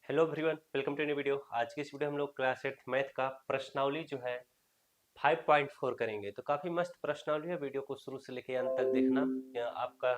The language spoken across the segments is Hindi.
Hello everyone, welcome to new video. आज की इस वीडियो हम लोग क्लास 8 मैथ का प्रश्नावली जो है 5.4 करेंगे। तो काफी मस्त प्रश्नावली है, वीडियो को शुरू से लेकर अंत तक देखना। आपका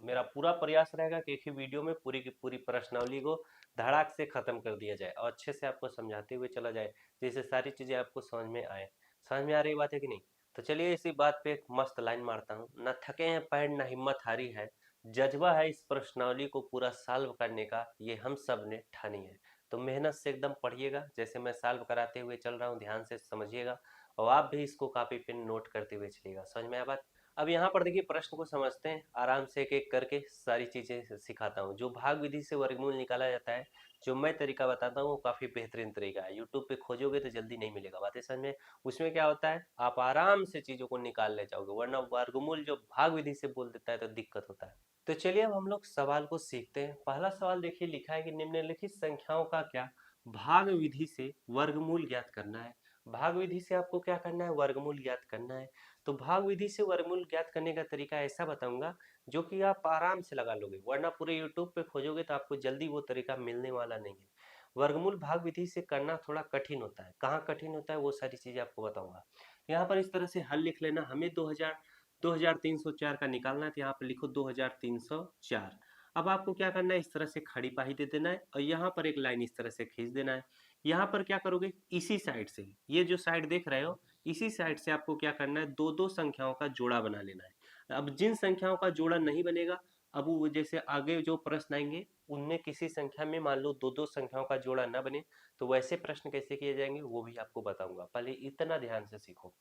मेरा पूरा प्रयास रहेगा कि एक ही वीडियो में पूरी की पूरी प्रश्नावली को धड़ाक से खत्म कर दिया जाए और अच्छे से आपको समझाते हुए चला जाए, जिससे सारी चीजें आपको समझ में आए। समझ में आ रही बात है कि नहीं? तो चलिए इसी बात पे एक मस्त लाइन मारता हूँ। न थके हैं पैर न हिम्मत हारी है, जज्बा है इस प्रश्नावली को पूरा सॉल्व करने का, ये हम सब ने ठानी है। तो मेहनत से एकदम पढ़िएगा, जैसे मैं सॉल्व कराते हुए चल रहा हूँ ध्यान से समझिएगा और आप भी इसको कॉपी पेन नोट करते हुए चलिएगा। समझ में आया बात? अब यहाँ पर देखिए, प्रश्न को समझते हैं आराम से, एक एक करके सारी चीजें सिखाता हूँ। जो भाग विधि से वर्गमूल निकाला जाता है, जो मैं तरीका बताता हूँ, वो काफी बेहतरीन तरीका है। यूट्यूब पे खोजोगे तो जल्दी नहीं मिलेगा, बातें समझ में? उसमें क्या होता है, आप आराम से चीजों को निकाल ले जाओगे, वरना वर्गमूल जो भाग विधि से बोल देता है तो दिक्कत होता है। तो चलिए अब हम लोग सवाल को सीखते हैं। पहला सवाल देखिए, लिखा है कि निम्नलिखित संख्याओं का क्या भाग विधि से वर्गमूल ज्ञात करना है। भाग विधि से आपको क्या करना है? वर्गमूल ज्ञात करना है। तो भाग विधि से वर्गमूल ज्ञात करने का तरीका ऐसा बताऊंगा जो कि आप आराम से लगा लोगे, वरना पूरे यूट्यूब पे खोजोगे तो आपको जल्दी वो तरीका मिलने वाला नहीं है। वर्गमूल भाग विधि से करना थोड़ा कठिन होता है। कहाँ कठिन होता है वो सारी चीजें आपको बताऊंगा। यहाँ पर इस तरह से हल लिख लेना। हमें 2304 का निकालना है, तो यहाँ पर लिखो 2304। अब आपको क्या करना है, इस तरह से खड़ी पाही दे देना है और यहाँ पर एक लाइन इस तरह से खींच देना है। यहाँ पर क्या करोगे, इसी साइड से, ये जो साइड देख रहे हो, इसी साइड से आपको क्या करना है, दो दो संख्याओं का जोड़ा बना लेना है। अब जिन संख्याओं का जोड़ा नहीं बनेगा, अब वो जैसे आगे जो प्रश्न आएंगे उनमें किसी संख्या में मान लो दो दो संख्याओं का जोड़ा ना बने, तो वैसे प्रश्न कैसे किए जाएंगे वो भी आपको बताऊंगा। पहले इतना ध्यान से सीखो।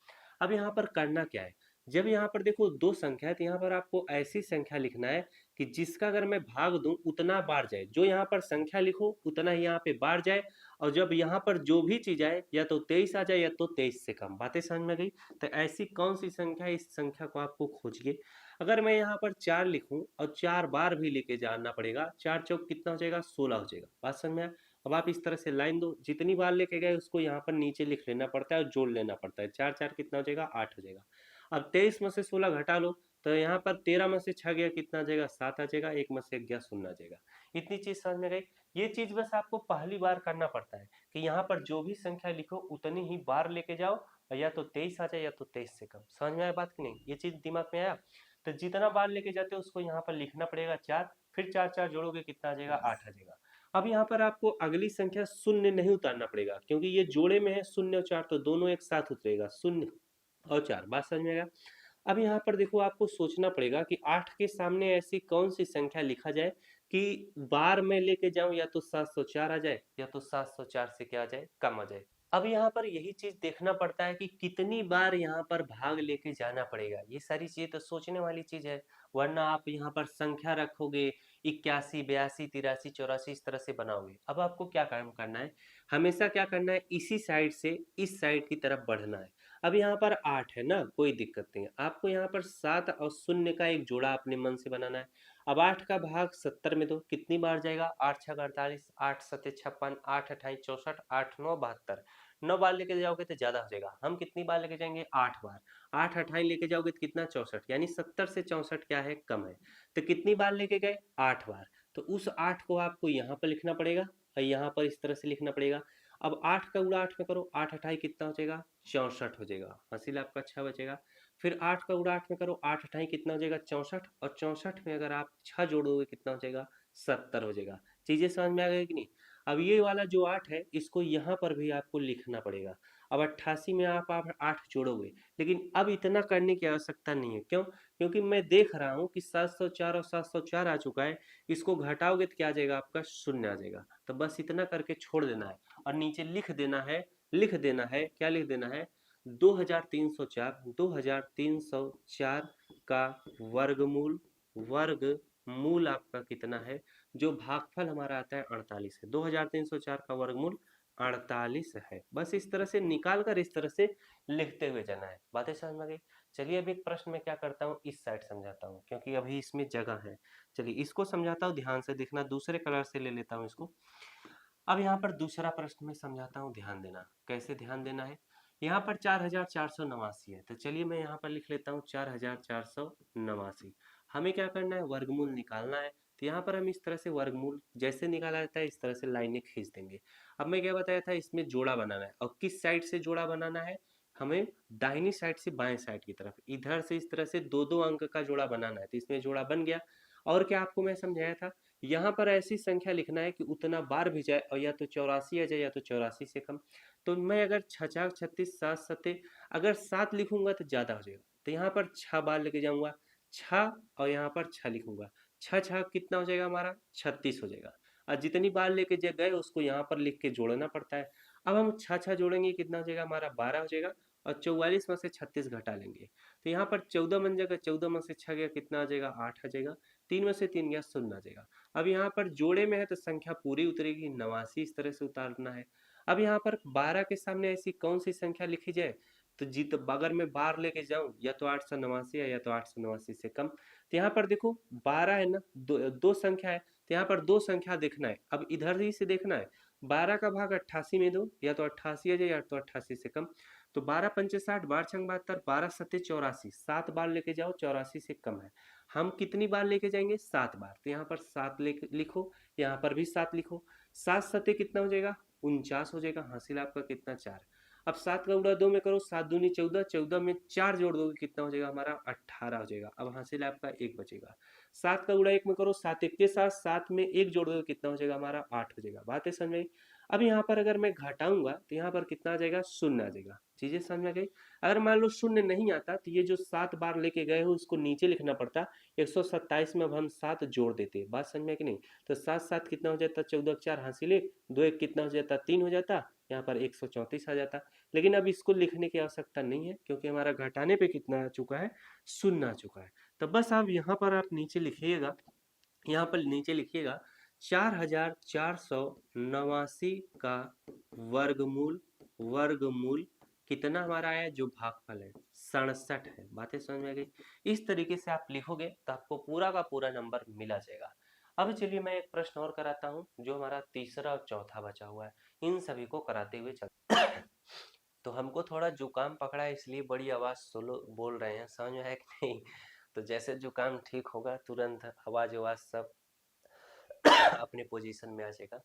अब यहाँ पर करना क्या है, जब यहाँ पर देखो दो संख्या है, तो यहाँ पर आपको ऐसी संख्या लिखना है कि जिसका अगर मैं भाग दूं उतना बार जाए। जो यहाँ पर संख्या लिखो उतना ही यहाँ पे बार जाए, और जब यहाँ पर जो भी चीज आए या तो 23 आ जाए या तो 23 से कम। बातें समझ में गई? तो ऐसी कौन सी संख्या है, इस संख्या को आपको खोजिए। अगर मैं यहाँ पर 4 लिखूं और 4 बार भी लेके जाना पड़ेगा, 4 चौक कितना हो जाएगा, 16 हो जाएगा। बात समझ में आया? अब आप इस तरह से लाइन दो, जितनी बार लेके गए उसको यहाँ पर नीचे लिख लेना पड़ता है और जोड़ लेना पड़ता है। 4 4 कितना हो जाएगा, 8 हो जाएगा। अब 23 में से 16 घटा लो, तो यहाँ पर 13 में से 6 गया, कितना आ जाएगा, 7 आ जाएगा। 1 में से 1 गया, 0 आ जाएगा। इतनी चीज समझ में गई? ये चीज बस आपको पहली बार करना पड़ता है कि यहाँ पर जो भी संख्या लिखो उतनी ही बार लेके जाओ, और या तो 23 आ जाए या तो 23 से कम। समझ में आया बात की नहीं? ये चीज दिमाग में आया? तो जितना बार लेके जाते हो उसको यहाँ पर लिखना पड़ेगा 4, फिर 4 4 जोड़ोगे कितना आ जाएगा, 8 आ जाएगा। अब यहाँ पर आपको अगली संख्या शून्य नहीं उतारना पड़ेगा, क्योंकि ये जोड़े में है शून्य और 4, तो दोनों एक साथ उतरेगा, शून्य और 4। बात समझ में आएगा? अब यहाँ पर देखो, आपको सोचना पड़ेगा कि 8 के सामने ऐसी कौन सी संख्या लिखा जाए कि बार में लेके जाऊं, या तो 704 आ जाए या तो 704 से क्या आ जाए, कम आ जाए। अब यहाँ पर यही चीज देखना पड़ता है कि कितनी बार यहाँ पर भाग लेके जाना पड़ेगा। ये सारी चीजें तो सोचने वाली चीज है, वरना आप यहाँ पर संख्या रखोगे 81 82 83 84 इस तरह से बनाओगे। अब आपको क्या काम करना है, हमेशा क्या करना है, इसी साइड से इस साइड की तरफ बढ़ना है। अब यहाँ पर 8 है ना, कोई दिक्कत नहीं है। आपको यहाँ पर 7 और 0 का एक जोड़ा अपने मन से बनाना है। अब 8 का भाग 70 में दो, कितनी बार जाएगा, 8 छक 48, 8 सत्ते 56, 8 अट्ठाई 64, 8 9 72। 9 बार लेके जाओगे तो ज्यादा हो जाएगा। हम कितनी बार लेके जाएंगे, 8 बार। 8 अट्ठाई लेके जाओगे तो कितना, 64, यानी 70 से 64 क्या है, कम है। तो कितनी बार लेके गए, 8 बार। तो उस 8 को आपको यहाँ पर लिखना पड़ेगा और यहाँ पर इस तरह से लिखना पड़ेगा। अब 8 का गुणा 8 में करो, 8 अट्ठाई कितना हो जाएगा, 64 हो जाएगा। हासिल आपका 6 बचेगा। फिर 8 का गुणा 8 में करो, 8 अट्ठाई कितना हो जाएगा, 64, और 64 में अगर आप 6 जोड़ोगे कितना हो जाएगा, 70 हो जाएगा। चीजें समझ में आ गई कि नहीं? अब ये वाला जो 8 है इसको यहाँ पर भी आपको लिखना पड़ेगा। अब 88 में आप 8 जोड़ोगे, लेकिन अब इतना करने की आवश्यकता नहीं है। क्यों? क्योंकि मैं देख रहा हूँ कि 704 और 704 आ चुका है। इसको घटाओगे तो क्या आ जाएगा, आपका 0 आ जाएगा। तो बस इतना करके छोड़ देना है और नीचे लिख देना है, लिख देना है, क्या लिख देना है, 2304, 2304 का वर्गमूल। वर्गमूल आपका कितना है, जो भागफल हमारा आता है 48 है। 2304 का वर्गमूल 48 है। बस इस तरह से निकाल कर इस तरह से लिखते हुए जाना है। बातें समझ में आ गई? चलिए अभी एक प्रश्न में क्या करता हूँ, इस साइड समझाता हूँ, क्योंकि अभी इसमें जगह है। चलिए इसको समझाता हूँ, ध्यान से देखना, दूसरे कलर से ले लेता हूँ इसको। अब यहाँ पर दूसरा प्रश्न में समझाता हूँ, ध्यान देना। कैसे ध्यान देना है, यहाँ पर 4489 है। तो चलिए मैं यहाँ पर लिख लेता हूँ 4489। हमें क्या करना है, वर्गमूल निकालना है। तो यहाँ पर हम इस तरह से वर्गमूल जैसे निकाला जाता है इस तरह से लाइनें खींच देंगे। अब मैं क्या बताया था, इसमें जोड़ा बनाना है, और किस साइड से जोड़ा बनाना है, हमें दाहिनी साइड से बाएं साइड की तरफ, इधर से इस तरह से दो दो अंक का जोड़ा बनाना है। तो इसमें जोड़ा बन गया। और क्या आपको मैं समझाया था, यहाँ पर ऐसी संख्या लिखना है कि उतना बार भी जाए और या तो 84 आ जाए या तो 84 से कम। तो मैं अगर 6×4 = 36, 7×7 अगर 7 लिखूंगा तो ज्यादा हो जाएगा, तो यहाँ पर 6 बार लेके जाऊंगा 6, और यहाँ पर 6 लिखूंगा। 6×6 कितना हो जाएगा हमारा, 36 हो जाएगा। और जितनी बार लेके गए उसको यहाँ पर लिख के जोड़ना पड़ता है। अब हम 6×6 जोड़ेंगे, कितना हो जाएगा हमारा, 12 हो जाएगा। और 44 में से 36 घटा लेंगे तो यहाँ पर 14 बन जाएगा। 14 में से 6 गया, कितना आ जाएगा, 8 आ जाएगा। 3 में से 3 गया, 0 आ जाएगा। अब यहाँ पर जोड़े में है तो संख्या पूरी उतरेगी, 89 इस तरह से उतारना है। अब यहाँ पर 12 के सामने ऐसी कौन सी संख्या लिखी जाए, तो जीत अगर मैं बार लेके जाऊं या तो 889 है या तो 889 से कम। तो यहाँ पर देखो 12 है ना, दो संख्या है, तो यहाँ पर दो संख्या देखना है। अब इधर ही से देखना है, 12 का भाग 88 में दो, या तो 88 आ जाए या तो 88 से कम। तो 12×5 = 60, 12×6 = 72, 12×7 = 84, 7 बार लेके जाओ, 84 से कम है। हम कितनी बार लेके जाएंगे, 7 बार। तो यहाँ पर 7 लिखो, यहाँ पर भी 7 लिखो। 7×7 कितना हो जाएगा, 49 हो जाएगा। हासिल आपका कितना, 4। अब 7 का गुणा 2 में करो, 7 दूनी 14, 14 में 4 जोड़ दोगे कितना हो जाएगा हमारा, 18 हो जाएगा। अब हासिल आपका 1 बचेगा। 7 का गुणा 1 में करो, 7 1 के साथ 7 में 1 जोड़ दोगे कितना हो जाएगा हमारा, 8 हो जाएगा। बात है समझ में। अब यहाँ पर अगर मैं घटाऊंगा तो यहाँ पर कितना आ जाएगा, 0 आ जाएगा। चीजें समझ में गई। अगर मान लो 0 नहीं आता तो ये जो 7 बार लेके गए हो उसको नीचे लिखना पड़ता। 127 में अब हम 7 जोड़ देते, बात समझ में कि नहीं। तो 7 7 कितना हो जाता, 14 4 हासिल 1, 2 1 कितना हो जाता, 3 हो जाता। यहाँ पर 134 आ जाता। लेकिन अब इसको लिखने की आवश्यकता नहीं है क्योंकि हमारा घटाने पे कितना आ चुका है, 0 आ चुका है। तो बस आप यहाँ पर आप नीचे लिखिएगा, यहाँ पर नीचे लिखिएगा 4489 का वर्गमूल, वर्गमूल कितना हमारा आया, जो भागफल है 67 है। बातें समझ में आ गई। इस तरीके से आप लिखोगे तो आपको पूरा का पूरा नंबर मिला जाएगा। अब चलिए मैं एक प्रश्न और कराता हूँ, जो हमारा तीसरा और चौथा बचा हुआ है, इन सभी को कराते हुए चल तो हमको थोड़ा जुकाम पकड़ा है इसलिए बड़ी आवाज सोलो बोल रहे हैं, समझ में है कि नहीं। तो जैसे जुकाम ठीक होगा तुरंत आवाज सब अपने पोजीशन में आ जाएगा।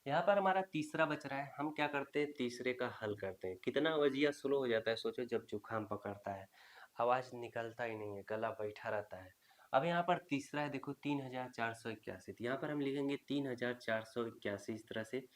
यहाँ पर हमारा तीसरा बच रहा है, हम क्या करते हैं, तीसरे का हल करते हैं। कितना वजिया स्लो हो जाता है, सोचो जब जुकाम पकड़ता है आवाज निकलता ही नहीं है, गला बैठा रहता है। अब यहाँ पर तीसरा है, देखो 3481। तो यहाँ पर हम लिखेंगे 3481 इस तरह से।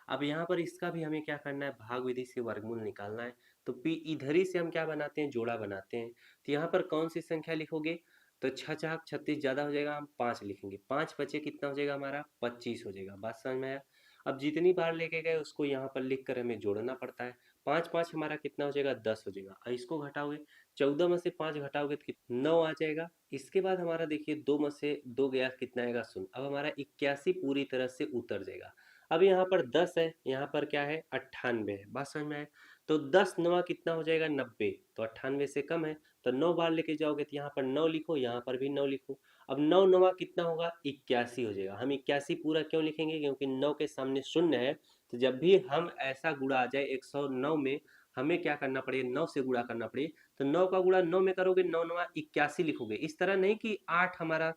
अब यहाँ पर इसका भी हमें क्या करना है, भाग विधि से वर्गमूल निकालना है। तो पी इधर ही से हम क्या बनाते हैं, जोड़ा बनाते हैं। तो यहाँ पर कौन सी संख्या लिखोगे, तो 6×4 = 36 ज्यादा हो जाएगा, हम 5 लिखेंगे। 5 बचे कितना हो जाएगा हमारा, 25 हो जाएगा। बात समझ में आया। अब जितनी बार लेके गए उसको यहाँ पर लिख कर हमें जोड़ना पड़ता है। 5 5 हमारा कितना हो जाएगा, 10 हो जाएगा। और इसको घटाओगे, 14 में से 5 घटाओगे तो 9 आ जाएगा। इसके बाद हमारा देखिए 2 में से 2 गया, कितना आएगा, 0। अब हमारा 81 पूरी तरह से उतर जाएगा। अब यहाँ पर 10 है, यहाँ पर क्या है, 98 है। बात समझ में आए। तो 10 9 कितना हो जाएगा, 90। तो 98 से कम है, तो 9 बार लेके जाओगे तो यहाँ पर 9 लिखो, यहाँ पर भी 9 लिखो। अब 9 9 कितना होगा, 81 हो जाएगा। हम 81 पूरा क्यों लिखेंगे, क्योंकि 9 के सामने 0 है। तो जब भी हम ऐसा गुणा आ जाए 109 में, हमें क्या करना पड़ेगा, 9 से गुणा करना पड़ेगा। तो 9 का गुणा 9 में करोगे, 9 9 81 लिखोगे। इस तरह नहीं कि 8 हमारा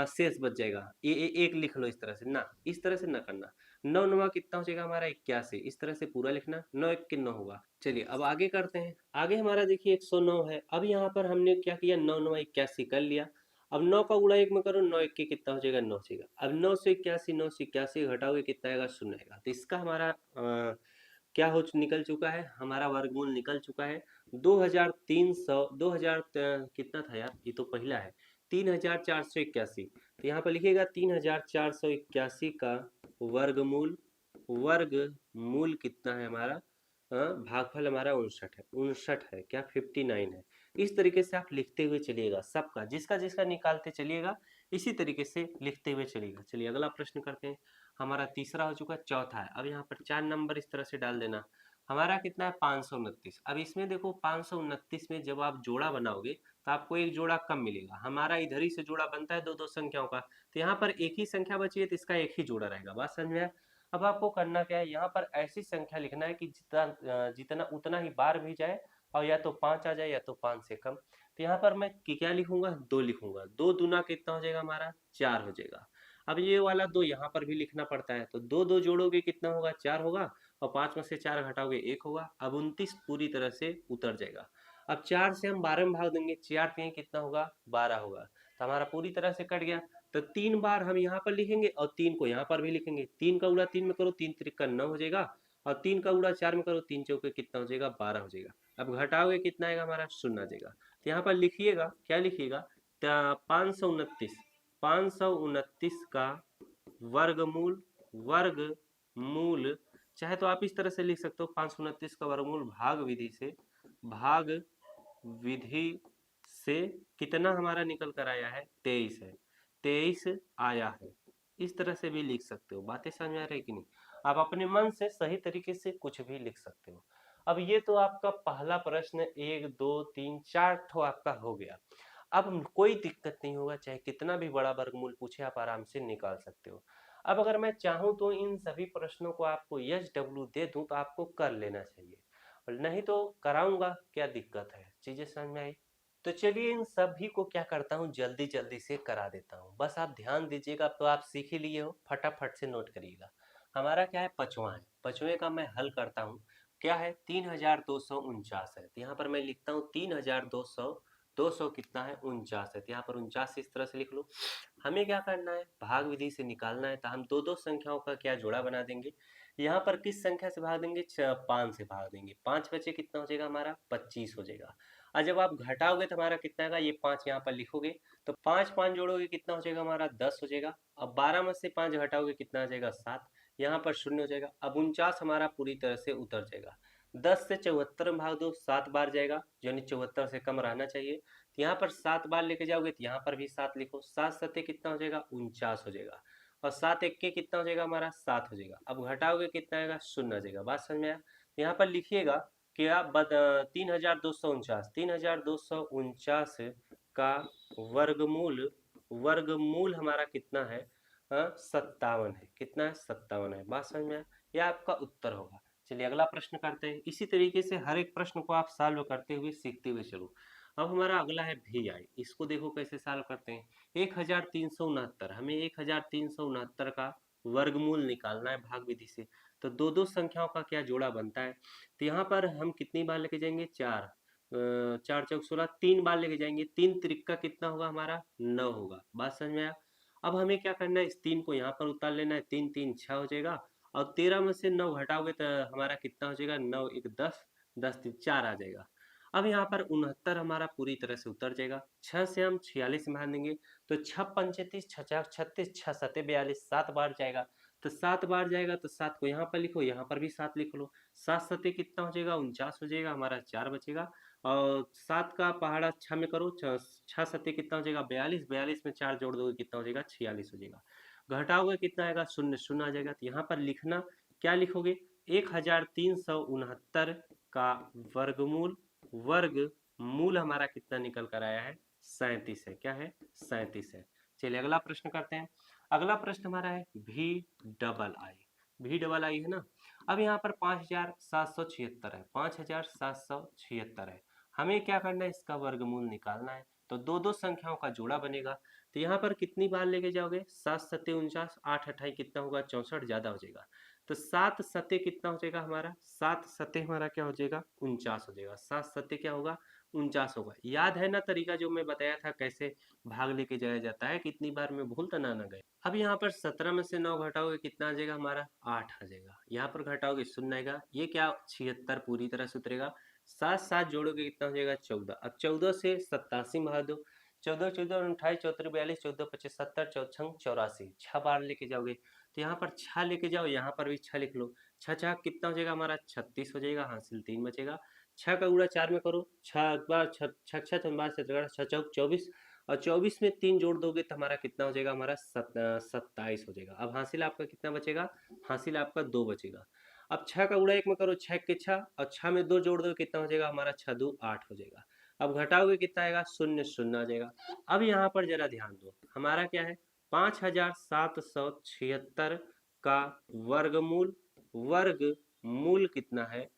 शेष बच जाएगा, ये एक लिख लो इस तरह से ना, इस तरह से ना करना। 9 9 कितना हो जाएगा हमारा, 81। इस तरह से पूरा लिखना, 9 1 के 9 होगा। चलिए अब आगे करते हैं। आगे हमारा देखिए 109 है। अब यहाँ पर हमने क्या किया, 9 9 81 कर लिया। अब 9 का गुणा 1 में करो, 9 1 के कितना हो जाएगा, 9 हो जाएगा। अब 9 से 81, 9 से 81 घटाओगे कितना आएगा, 0 आएगा। तो इसका हमारा क्या हो निकल चुका है, हमारा वर्गमूल निकल चुका है 2300, 2000 कितना था यार, ये तो पहला है, 3481। तो यहाँ पर लिखिएगा 3481 का वर्गमूल, वर्गमूल कितना है हमारा, भागफल हमारा 59 है, 59 है क्या, 59 है। इस तरीके से आप लिखते हुए चलिएगा, सबका जिसका जिसका निकालते चलिएगा, इसी तरीके से लिखते हुए चलिएगा। चलिए अगला प्रश्न करते हैं। हमारा तीसरा हो चुका, चौथा है। अब यहाँ पर 4 नंबर इस तरह से डाल देना। हमारा कितना है, 529। अब इसमें देखो 529 में जब आप जोड़ा बनाओगे तो आपको एक जोड़ा कम मिलेगा। हमारा इधर ही से जोड़ा बनता है दो दो संख्याओं का, तो यहाँ पर एक ही संख्या बची है तो इसका एक ही जोड़ा रहेगा। बात समझ में आया। अब आपको करना क्या है, यहाँ पर ऐसी संख्या लिखना है कि जितना जितना उतना ही बार भी जाए, और या तो 5 आ जाए या तो 5 से कम। तो यहाँ पर मैं क्या लिखूंगा, 2 लिखूंगा। 2 दूना कितना हो जाएगा हमारा, 4 हो जाएगा। अब ये वाला 2 यहाँ पर भी लिखना पड़ता है, तो 2 2 जोड़ोगे कितना होगा, 4 होगा, और 5 में से 4 घटाओगे 1 होगा। अब 29 पूरी तरह से उतर जाएगा। अब 4 से हम 12 में भाग देंगे, 4 3 कितना होगा, 12 होगा, तो हमारा पूरी तरह से कट गया। तो 3 बार हम यहाँ पर लिखेंगे और 3 को यहाँ पर भी लिखेंगे। 3 का गुणा 3 में करो, 3 त्रिक का 9 हो जाएगा, और 3 का गुणा 4 में करो, 3 चौके कितना हो जाएगा, 12 हो जाएगा। अब घटाओगे कितना आएगा हमारा, 0 आ जाएगा। तो यहाँ पर लिखिएगा, क्या लिखिएगा, 529, 529 का वर्गमूल, वर्गमूल, चाहे तो आप इस तरह से लिख सकते हो, 529 का वर्गमूल भाग विधि से, भाग विधि से कितना हमारा निकल कर आया है, 23 है, 23 आया है। इस तरह से भी लिख सकते हो। बातें समझ में आ रही कि नहीं? आप अपने मन से सही तरीके से कुछ भी लिख सकते हो। अब ये तो आपका पहला प्रश्न 1 2 3 4 ठो आपका हो गया। अब कोई दिक्कत नहीं होगा, चाहे कितना भी बड़ा वर्गमूल पूछे आप आराम से निकाल सकते हो। अब अगर मैं चाहूं तो इन सभी प्रश्नों को आपको यस डब्ल्यू दे दूं तो आपको कर लेना चाहिए, और नहीं तो कराऊंगा, क्या दिक्कत है? चीजें समझ में आई? तो चलिए इन सभी को क्या करता हूँ, जल्दी जल्दी से करा देता हूँ। बस आप ध्यान दीजिएगा, तो आप सीख ही लिए हो, फटाफट से नोट करिएगा। हमारा क्या है, पचवां है, पचवें का मैं हल करता हूँ। क्या है, 3249 है, तो यहाँ पर मैं लिखता हूँ 3200, 200 कितना है, 49 है, तो यहाँ पर 49 इस तरह से लिख लो। हमें क्या करना है, भाग विधि से निकालना है, तो हम दो दो संख्याओं का क्या जोड़ा बना देंगे। यहाँ पर किस संख्या से भाग देंगे, 5 से भाग देंगे, 5 बचे कितना हो जाएगा हमारा, 25 हो जाएगा। और जब आप घटाओगे तो हमारा कितना आएगा, ये 5 यहाँ पर लिखोगे, तो 5 5 जोड़ोगे कितना हो जाएगा हमारा, 10 हो जाएगा। अब 12 में से 5 घटाओगे कितना आ जाएगा, 7, यहाँ पर 0 हो जाएगा। अब 49 हमारा पूरी तरह से उतर जाएगा। 10 से 74 में भाग दो, 7 बार जाएगा, यानी 74 से कम रहना चाहिए। तो यहाँ पर 7 बार लेके जाओगे तो यहाँ पर भी 7 लिखो, 7 सत्ते कितना हो जाएगा, 49 हो जाएगा। और 7 एक के कितना हो जाएगा हमारा, 7 हो जाएगा। अब घटाओगे कितना आएगा, 0 आ जाएगा। बात समझ में आया? यहाँ पर लिखिएगा कि आप 3249, 3249 का वर्गमूल, वर्गमूल हमारा कितना है, 57 है। कितना है, 57 है। बात समझ में आया? यह आपका उत्तर होगा। चलिए अगला प्रश्न करते हैं। इसी तरीके से हर एक प्रश्न को आप सॉल्व करते हुए सीखते हुए चलो। अब हमारा अगला है भी आई, इसको देखो कैसे सॉल्व करते हैं। 1369, हमें 1369 का वर्गमूल निकालना है भाग विधि से। तो दो दो संख्याओं का क्या जोड़ा बनता है, तो यहाँ पर हम कितनी बार लेके जाएंगे, 4, 4 चौक 16, 3 बार लेके जाएंगे। 3 त्रिक का कितना होगा हमारा, 9 होगा। बात समझ में आया? अब हमें क्या करना है, इस 3 को यहाँ पर उतार लेना है, 3 3 6 हो जाएगा, और 13 में से 9 घटाओगे तो हमारा कितना हो जाएगा, 9 1 10, 10 3 4 आ जाएगा। अब यहाँ पर 69 हमारा पूरी तरह से उतर जाएगा। 6 से हम 46 में भाग देंगे, तो 6 पंचे 30, 6 चार 36, 6 सत्ते 42, 7 बार जाएगा। तो 7 बार जाएगा तो 7 को यहाँ पर लिखो, यहाँ पर भी 7 लिख लो। 7 सत्ते कितना हो जाएगा, 49 हो जाएगा, हमारा 4 बचेगा। और 7 का पहाड़ा 6 में करो, 6 सत्ते कितना हो जाएगा, 42, 42 में 4 जोड़ दोगे कितना हो जाएगा, 46 हो जाएगा। घटाओगे कितना आएगा, 0 0 आ जाएगा। तो यहाँ पर लिखना, क्या लिखोगे, 1369 का वर्गमूल, वर्गमूल हमारा कितना निकल कर आया है, 37 है। क्या है, 37 है। चलिए अगला प्रश्न करते हैं। अगला प्रश्न हमारा है भी डबल आई, भी डबल आई है ना। अब यहाँ पर 5776 है, 5776 है। हमें क्या करना है, इसका वर्गमूल निकालना है। तो दो दो संख्याओं का जोड़ा बनेगा। तो यहाँ पर कितनी बार लेके जाओगे, 7 सत्ते 49, 8 अट्ठाई कितना होगा, 64, ज्यादा हो जाएगा। तो 7 सत्ते कितना हो जाएगा हमारा, 7 सत्ते हमारा क्या हो जाएगा, 49 हो जाएगा। 7 सत्ते क्या होगा, 49 होगा। याद है ना तरीका जो मैं बताया था कैसे भाग लेके जाया जाता है, कितनी बार में भूल तो ना गए। अब यहाँ पर 17 में से 9 घटाओगे कितना आ जाएगा हमारा, 8 आ जाएगा। यहाँ पर घटाओगे 0 आएगा, ये क्या 76 पूरी तरह से उतरेगा। 7 7 जोड़ोगे कितना हो जाएगा, 14। अब 14 से 87 में भाग दो, 14 14 28 34 42 14 25 70 14 84, 6 बार लेके जाओगे। तो यहाँ पर 6 लेके जाओ, यहाँ पर भी 6 लिख लो। 6 6 कितना हो जाएगा हमारा, 36 हो जाएगा, हासिल 3 बचेगा। 6 का गुणा 4 में करो, 6 बार 6 6 6 चौक 24, और 24 में 3 जोड़ दोगे तो हमारा कितना हो जाएगा, हमारा 27 हो जाएगा। अब हासिल आपका कितना बचेगा, हासिल आपका 2 बचेगा। अब 6 का गुणा 1 में करो, 6 के 6, और 6 में 2 जोड़ दो कितना हो जाएगा हमारा, 6 2 8 हो जाएगा। अब घटाओगे कितना आएगा, 0 0 आ जाएगा। अब यहाँ पर जरा ध्यान दो, हमारा क्या है, 5776 का वर्गमूल, वर्गमूल कितना है,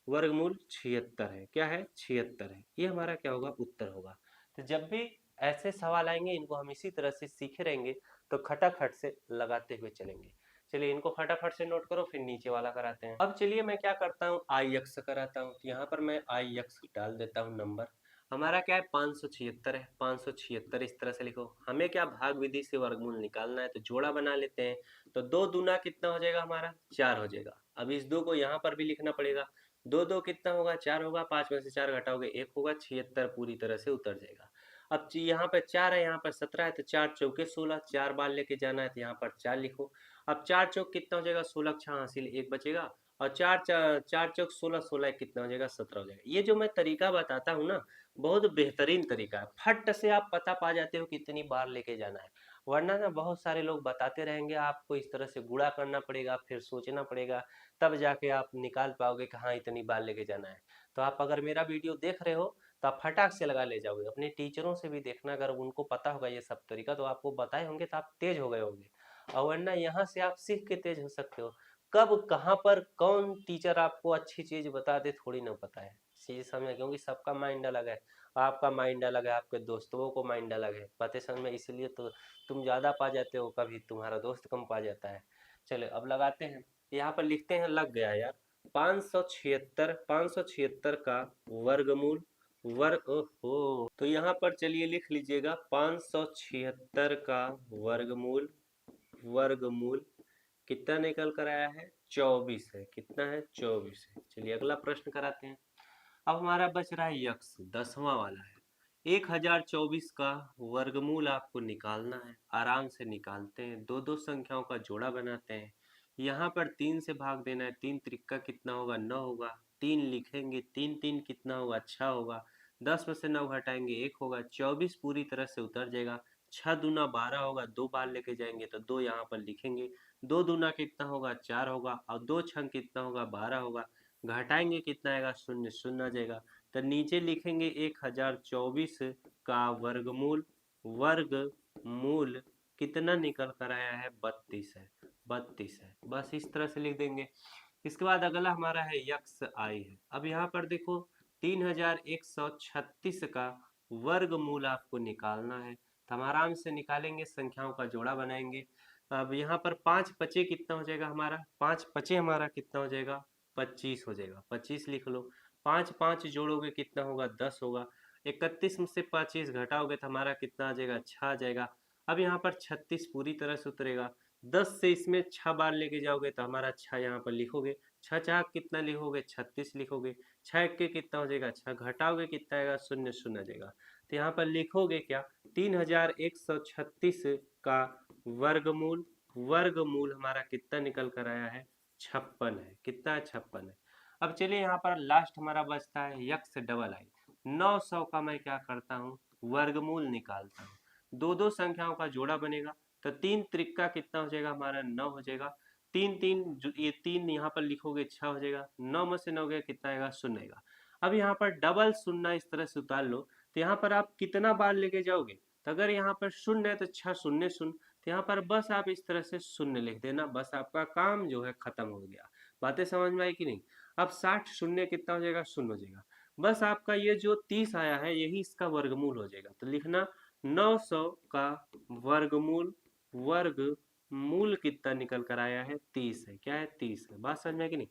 वर्गमूल 76 है। क्या है, 76 है। ये हमारा क्या होगा, उत्तर होगा। तो जब भी ऐसे सवाल आएंगे इनको हम इसी तरह से सीखे रहेंगे तो खटाखट से लगाते हुए चलेंगे। चलिए इनको फटाफट से नोट करो, फिर नीचे वाला कराते हैं। अब चलिए मैं क्या करता हूँ, आई एक्स कराता हूँ। तो यहाँ पर मैं आई एक्स डाल देता हूँ नंबर। हमारा क्या है 576 है, 576 इस तरह से लिखो। हमें क्या भाग विधि से वर्गमूल निकालना है, तो जोड़ा बना लेते हैं। तो 2 दूना कितना हो जाएगा हमारा, 4 हो जाएगा। अब इस 2 को यहाँ पर भी लिखना पड़ेगा। 2 2 कितना होगा, 4 होगा। 5 में से 4 घटाओगे 1 होगा। 76 पूरी तरह से उतर जाएगा। अब यहाँ पर 4 है, यहाँ पर 17 है, तो 4 चौके 16, 4 बार लेके जाना है, तो यहाँ पर 4 लिखो। अब 4 चौक कितना हो जाएगा, 16 छः हासिल 1 बचेगा। और 4 चौक 16, 16 कितना हो जाएगा, 17 हो जाएगा। ये जो मैं तरीका बताता हूँ ना, बहुत बेहतरीन तरीका है। फट से आप पता पा जाते हो कितनी बार लेके जाना है। वरना ना बहुत सारे लोग बताते रहेंगे, आपको इस तरह से गुणा करना पड़ेगा, फिर सोचना पड़ेगा, तब जाके आप निकाल पाओगे कि हाँ इतनी बार लेके जाना है। तो आप अगर मेरा वीडियो देख रहे हो तो आप फटाक से लगा ले जाओगे। अपने टीचरों से भी देखना, अगर उनको पता होगा ये सब तरीका तो आपको बताए होंगे, तो आप तेज हो गए होंगे। और वरना यहाँ से आप सीख के तेज हो सकते हो। कब कहाँ पर कौन टीचर आपको अच्छी चीज बता दे थोड़ी ना पता है, चीज समझ, क्योंकि सबका माइंड अलग है। आपका माइंड अलग है, आपके दोस्तों को माइंड अलग है, बातें समझ में, इसलिए तो तुम ज्यादा पा जाते हो, कभी तुम्हारा दोस्त कम पा जाता है। चलो अब लगाते हैं, यहाँ पर लिखते हैं, लग गया यार। 576 का वर्गमूल, वर्ग, ओहो, तो यहाँ पर चलिए लिख लीजिएगा 576 का वर्गमूल, वर्गमूल कितना निकल कर आया है, 24 है। कितना है, 24 है। चलिए अगला प्रश्न कराते हैं। अब हमारा बच रहा है यक्स, 10वां वाला है। 1024 का वर्गमूल आपको निकालना है। आराम से निकालते हैं, दो दो संख्याओं का जोड़ा बनाते हैं। यहाँ पर 3 से भाग देना है। 3 त्रिक्का कितना होगा, 9 होगा। 3 लिखेंगे, 3 3 कितना होगा, 6 होगा। 10 में से 9 घटाएंगे 1 होगा। 24 पूरी तरह से उतर जाएगा। 6 दूना 12 होगा, 2 बार लेके जाएंगे तो 2 यहाँ पर लिखेंगे। 2 दूना कितना होगा, 4 होगा। और 2 छंग कितना होगा, 12 होगा। घटाएंगे कितना आएगा, शून्य, शून्य आ जाएगा। तो नीचे लिखेंगे 1024 का वर्गमूल, वर्गमूल कितना निकल कर आया है, 32 है। 32 है, बस इस तरह से लिख देंगे। इसके बाद अगला हमारा है यक्स आई है। अब यहाँ पर देखो 3136 का वर्गमूल आपको निकालना है। तो हम आराम से निकालेंगे, संख्याओं का जोड़ा बनाएंगे। अब यहाँ पर 5 पचे कितना हो जाएगा हमारा, 5 पचे हमारा कितना हो जाएगा, 25 हो जाएगा। 25 लिख लो। 5 5 जोड़ोगे कितना होगा, 10 होगा। 31 में से 25 घटाओगे तो हमारा कितना आ जाएगा, 6 आ जाएगा। अब यहाँ पर 36 पूरी तरह से उतरेगा। 10 से इसमें 6 बार लेके जाओगे तो हमारा 6 यहाँ पर लिखोगे। 6 चाक कितना लिखोगे, 36 लिखोगे। 6 एक के कितना हो जाएगा, 6 घटाओगे कितना आएगा, शून्य शून्य आ जाएगा। तो यहाँ पर लिखोगे क्या, 3136 का वर्गमूल, वर्गमूल हमारा कितना निकल कर आया है, 56 है। कितना है, 56 है। अब चलिए यहाँ पर लास्ट हमारा बचता है यक्स डबल आई। 900 का मैं क्या करता हूँ, वर्गमूल निकालता हूँ। दो दो संख्याओं का जोड़ा बनेगा। तो 3 त्रिक्का कितना हो जाएगा हमारा, 9 हो जाएगा। 3 3 ये 3 यहाँ पर लिखोगे 6 हो जाएगा। 9 में से 9 गया कितना आएगा, शून्य आएगा। अब यहाँ पर डबल शून्य इस तरह से उतार लो। तो यहाँ पर आप कितना बार लेके जाओगे, तो अगर यहाँ पर शून्य है तो 6 शून्य शून्य, तो यहाँ पर बस आप इस तरह से शून्य लिख देना, बस आपका काम जो है खत्म हो गया। बातें समझ में आई कि नहीं। अब 60 शून्य कितना हो जाएगा, शून्य हो जाएगा। बस आपका ये जो 30 आया है यही इसका वर्गमूल हो जाएगा। तो लिखना 900 का वर्गमूल, वर्गमूल कितना निकल कर आया है, 30 है। क्या है, 30 है। बात समझ में आई कि नहीं।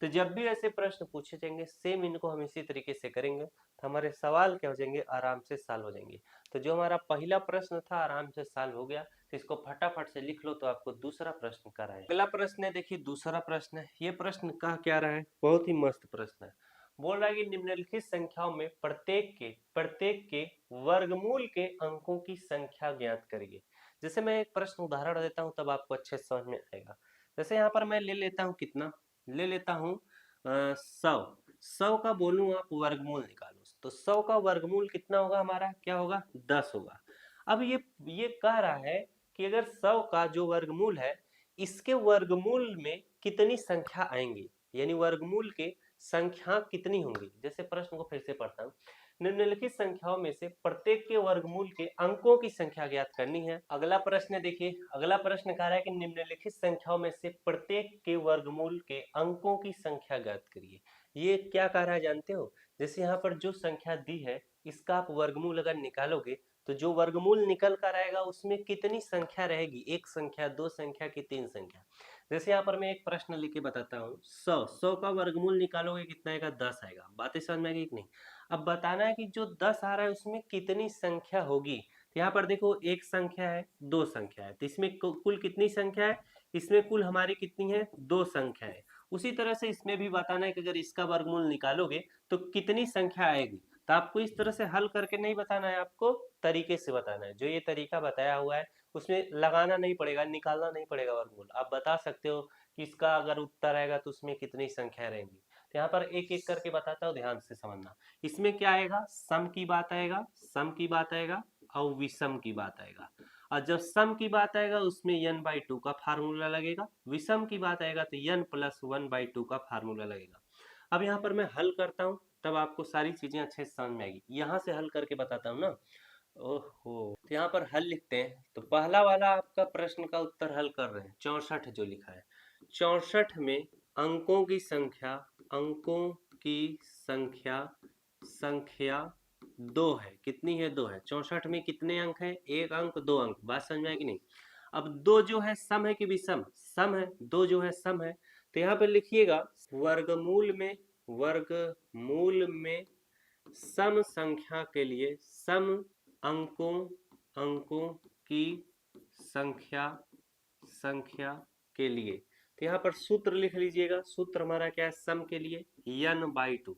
तो जब भी ऐसे प्रश्न पूछे जाएंगे सेम इनको हम इसी तरीके से करेंगे, तो हमारे सवाल क्या हो जाएंगे, आराम से सॉल्व हो जाएंगे। तो जो हमारा पहला प्रश्न था आराम से सॉल्व हो गया, तो इसको फटाफट से लिख लो, तो आपको दूसरा प्रश्न कराएं। अगला प्रश्न है, देखिए दूसरा प्रश्न है। ये प्रश्न कह क्या रहा है, बहुत ही मस्त प्रश्न है। बोल रहा है कि निम्नलिखित संख्याओं में प्रत्येक के वर्गमूल के अंकों की संख्या ज्ञात करिए। जैसे मैं एक प्रश्न उदाहरण देता हूं तब आपको अच्छे से समझ में आएगा। जैसे यहाँ पर मैं ले लेता हूँ कितना, ले लेता हूँ 100। 100 का बोलूं आप वर्गमूल निकालो, तो 100 का वर्गमूल कितना होगा हमारा, क्या होगा, 10 होगा। अब ये कह रहा है कि अगर 100 का जो वर्गमूल है इसके वर्गमूल में कितनी संख्या आएंगी, यानी वर्गमूल के संख्या कितनी होंगी। जैसे प्रश्न को फिर से पढ़ता हूँ, निम्नलिखित संख्याओं में से प्रत्येक के वर्गमूल के अंकों की संख्या ज्ञात करनी है। अगला प्रश्न देखिए, अगला प्रश्न कह रहा है कि निम्नलिखित संख्याओं में से प्रत्येक के वर्गमूल के अंकों की संख्या ज्ञात करिए। ये क्या कह रहा है जानते हो, जैसे यहाँ पर जो संख्या दी है इसका आप वर्गमूल अगर निकालोगे तो जो वर्गमूल निकल कर आएगा उसमें कितनी संख्या रहेगी, एक संख्या, दो संख्या की तीन संख्या। जैसे यहाँ पर मैं एक प्रश्न लिख के बताता हूँ, 100 का वर्गमूल निकालोगे कितना आएगा, 10 आएगा। बातें समझ में आएगी कि नहीं। अब बताना है कि जो 10 आ रहा है उसमें कितनी संख्या होगी। तो यहाँ पर देखो एक संख्या है, दो संख्या है, तो इसमें कुल कितनी संख्या है, इसमें कुल हमारी कितनी है, दो संख्या है। उसी तरह से इसमें भी बताना है कि अगर इसका वर्गमूल निकालोगे तो कितनी संख्या आएगी। तो आपको इस तरह से हल करके नहीं बताना है, आपको तरीके से बताना है। जो ये तरीका बताया हुआ है उसमें लगाना नहीं पड़ेगा, निकालना नहीं पड़ेगा वर्गमूल। आप बता सकते हो कि इसका अगर उत्तर आएगा तो उसमें कितनी संख्या रहेंगी। तो यहाँ पर एक एक करके बताता हूँ, ध्यान से समझना। इसमें क्या आएगा, सम की बात आएगा, सम की बात आएगा और विषम की बात आएगा। और जब सम की बात आएगा उसमें n/2 का फार्मूला लगेगा, विषम की बात आएगा तो n+1/2 का फार्मूला लगेगा। अब यहाँ पर मैं हल करता हूँ तब आपको सारी चीजें अच्छे से समझ में आएगी। यहाँ से हल करके बताता हूँ ना। ओहो, तो यहाँ पर हल लिखते हैं। तो पहला वाला आपका प्रश्न का उत्तर हल कर रहे हैं, 64 जो लिखा है। 64 में अंकों की संख्या, अंकों की संख्या, संख्या 2 है। कितनी है, 2 है। 64 में कितने अंक हैं, एक अंक, दो अंक। बात समझ में आए कि नहीं। अब दो जो है सम है कि विषम, सम है। दो जो है सम है। तो यहाँ पर लिखिएगा वर्गमूल में, वर्गमूल में सम संख्या के लिए, सम अंकों, अंकों की संख्या, संख्या के लिए। तो यहाँ पर सूत्र लिख लीजिएगा। सूत्र हमारा क्या है, सम के लिए n/2।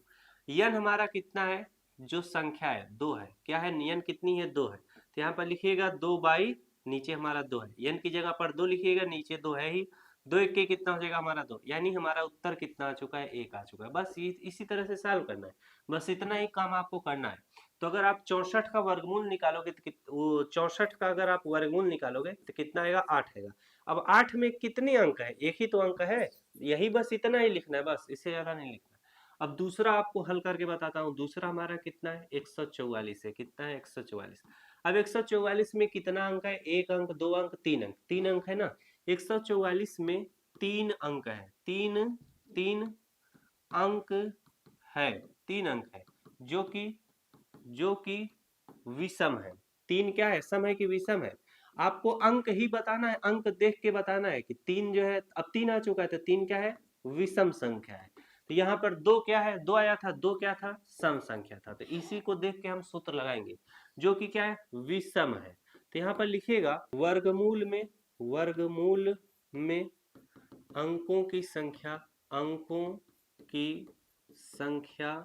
n हमारा कितना है, जो संख्या है 2 है। क्या है, n कितनी है, 2 है। तो यहाँ पर लिखिएगा 2 बाई, नीचे हमारा 2 है, n की जगह पर 2 लिखिएगा, नीचे 2 है ही। 2 1 के कितना हो जाएगा हमारा 2, यानी हमारा उत्तर कितना आ चुका है, 1 आ चुका है। बस इसी तरह से सॉल्व करना है, बस इतना ही काम आपको करना है। तो अगर आप 64 का वर्गमूल निकालोगे तो 64 का अगर आप वर्गमूल निकालोगे तो कितना आएगा, 8 आएगा। अब 8 में कितने अंक है, एक ही तो अंक है, यही बस इतना ही लिखना है, बस इससे ज्यादा नहीं लिखना। अब दूसरा आपको हल करके बताता हूँ। दूसरा हमारा कितना है, 144 है। कितना है, 144। अब 144 में कितना अंक है, एक अंक, दो अंक, तीन अंक। तीन अंक है ना। 144 में 3 अंक है, तीन, 3 अंक है, 3 अंक है, जो कि विषम है। 3 क्या है, सम है कि विषम है। आपको अंक ही बताना है, अंक देख के बताना है कि 3 जो है, अब 3 आ चुका है तो 3 क्या है, विषम संख्या है। तो यहाँ पर 2 क्या है, 2 आया था, 2 क्या था, सम संख्या था। तो इसी को देख के हम सूत्र लगाएंगे, जो कि क्या है, विषम है। तो यहाँ पर लिखिएगा वर्गमूल में, वर्गमूल में अंकों की संख्या, अंकों की संख्या,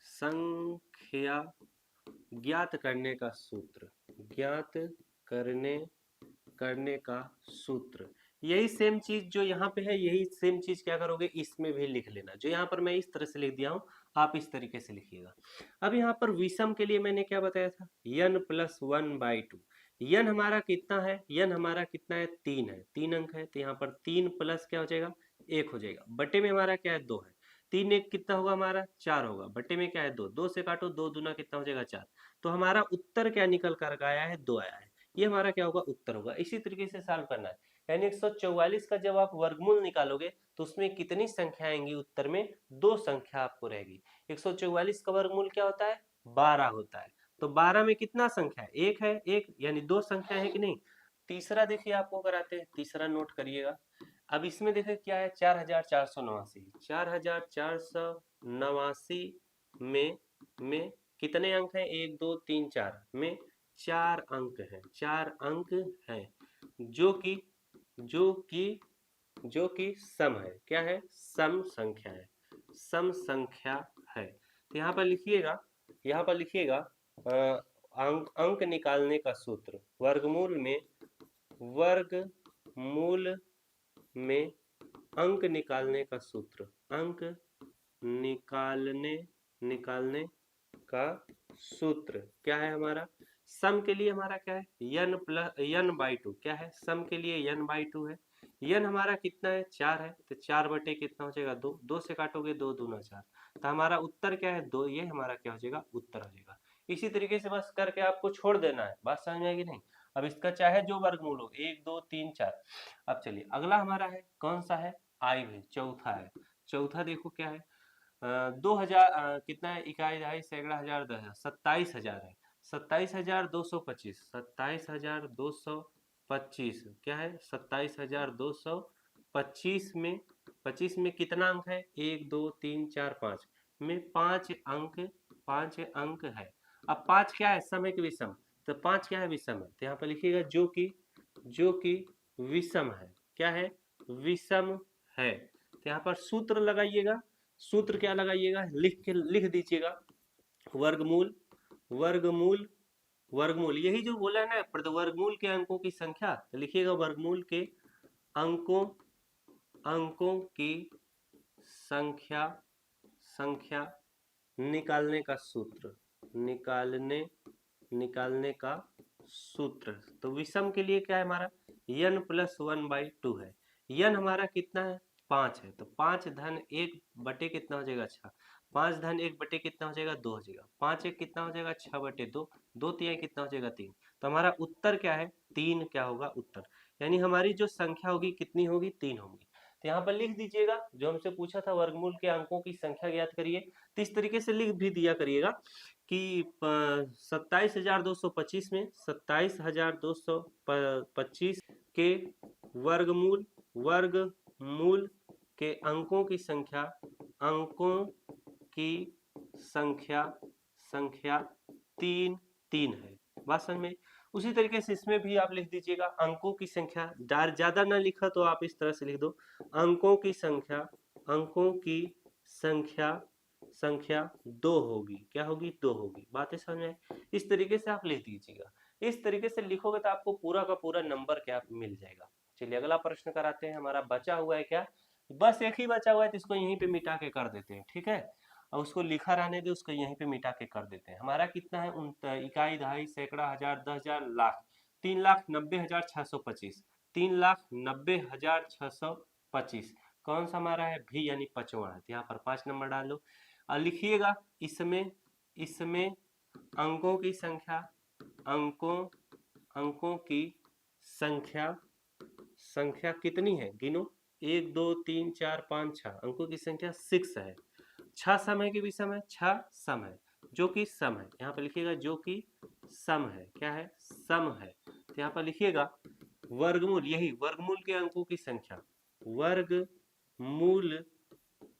संख्या ज्ञात करने का सूत्र, ज्ञात करने का सूत्र। यही सेम चीज जो यहाँ पे है, यही सेम चीज क्या करोगे, इसमें भी लिख लेना। जो यहाँ पर मैं इस तरह से लिख दिया हूँ, आप इस तरीके से लिखिएगा। अब यहाँ पर विषम के लिए मैंने क्या बताया था, n+1/2। n हमारा कितना है, n हमारा कितना है, 3 है, 3 अंक है। तो यहाँ पर 3 प्लस क्या हो जाएगा, 1 हो जाएगा। बटे में हमारा क्या है, 2 है। 3 1 कितना होगा हमारा, 4 होगा। बटे में क्या है, 2, 2 से काटो, 2 दूना कितना हो जाएगा, 4। तो हमारा उत्तर क्या निकल कर आया है, 2 आया है। ये हमारा क्या होगा, उत्तर होगा। इसी तरीके से सॉल्व करना है। यानी 144 का जब आप वर्गमूल निकालोगे तो उसमें कितनी संख्या आएंगी उत्तर में, 2 संख्या आपको रहेगी। 144 का वर्गमूल क्या होता है, 12 होता है। तो 12 में कितना संख्या है, 1 है, 1 यानी 2 संख्या है कि नहीं। तीसरा देखिए आपको कराते हैं, तीसरा नोट करिएगा। अब इसमें देखिए क्या है, 4489। 4489 में कितने अंक हैं, 1 2 3 4 में 4 अंक हैं, 4 अंक हैं, जो कि जो कि सम है। क्या है, सम संख्या है, सम संख्या है। तो यहाँ पर लिखिएगा, यहाँ पर लिखिएगा अंक निकालने का सूत्र, वर्गमूल में, वर्गमूल में अंक निकालने का सूत्र, अंक निकालने का सूत्र क्या है हमारा। सम के लिए हमारा क्या है, n/2। क्या है, सम के लिए n/2 है। n हमारा कितना है, 4 है। तो 4 बटे कितना हो जाएगा, 2, 2 से काटोगे 2 दूना 4। तो हमारा उत्तर क्या है, 2। ये हमारा क्या हो जाएगा, उत्तर हो जाएगा। इसी तरीके से बस करके आपको छोड़ देना है। बात समझ में आएगी नहीं। अब इसका चाहे जो वर्गमूल हो, 1 2 3 4। अब चलिए अगला हमारा है, कौन सा है, आई है, चौथा है। चौथा देखो क्या है, 2000 कितना है, इकाई, दहाई, सैकड़ा, हजार, 10,000, 27,000 है। 27,225, 27,225 क्या है, 27,225 में 25 में कितना अंक है, 1 2 3 4 5 में 5 अंक है। अब 5 क्या है, सम है कि विषम, तो 5 क्या है, विषम है, तो यहाँ पर लिखिएगा जो कि विषम है, क्या है, विषम है। तो यहाँ पर सूत्र लगाइएगा, सूत्र क्या लगाइएगा, लिख दीजिएगा, वर्गमूल वर्गमूल वर्गमूल, यही जो बोला है ना, वर्गमूल के अंकों की संख्या, तो लिखिएगा वर्गमूल के अंकों की संख्या निकालने का सूत्र, निकालने का सूत्र। तो विषम के लिए क्या है हमारा, n + 1/2 है। n हमारा कितना है, 5 है, तो 5 धन 1 बटे कितना हो जाएगा, 6। 5 धन 1 बटे कितना हो जाएगा, 2 हो जाएगा। 5 1 कितना हो जाएगा, 6/2। 2 3 कितना हो जाएगा, 3। तो हमारा उत्तर क्या है, 3 क्या होगा उत्तर, यानी हमारी जो संख्या होगी कितनी होगी, 3 होगी। तो यहाँ पर लिख दीजिएगा, जो हमसे पूछा था वर्गमूल के अंकों की संख्या ज्ञात करिए, तो इस तरीके से लिख भी दिया करिएगा कि 27,225 में 27,225 के वर्गमूल के अंकों की संख्या 3 है। बात समझ में। उसी तरीके से इसमें भी आप लिख दीजिएगा अंकों की संख्या, ज्यादा ना लिखा तो आप इस तरह से लिख दो, अंकों की संख्या 2 होगी, क्या होगी, 2 होगी। बातें समझ में। इस तरीके से आप लिख दीजिएगा, इस तरीके से लिखोगे तो आपको पूरा का पूरा नंबर क्या मिल जाएगा। चलिए अगला प्रश्न कराते हैं, हमारा बचा हुआ है क्या, बस एक ही बचा हुआ है, तो इसको यहीं पे मिटा के कर देते हैं, ठीक है, और उसको लिखा रहने दे, उसको यहीं पे मिटा के कर देते हैं। हमारा कितना है, इकाई, दहाई, सैकड़ा, हजार, 10,000, लाख, 3,90,625, 3,90,625। कौन सा हमारा है, भी यानी पचवां है, तो यहाँ पर 5 नंबर डाल लो। और लिखिएगा इसमें अंकों की संख्या कितनी है, गिनो, 1 2 3 4 5 6, अंकों की संख्या 6 है। 6 सम है कि विषम है, 6 सम है, जो कि सम है। यहाँ पर लिखिएगा जो कि सम है, क्या है, सम है। तो यहाँ पर लिखिएगा वर्गमूल, यही वर्गमूल के अंकों की संख्या, वर्गमूल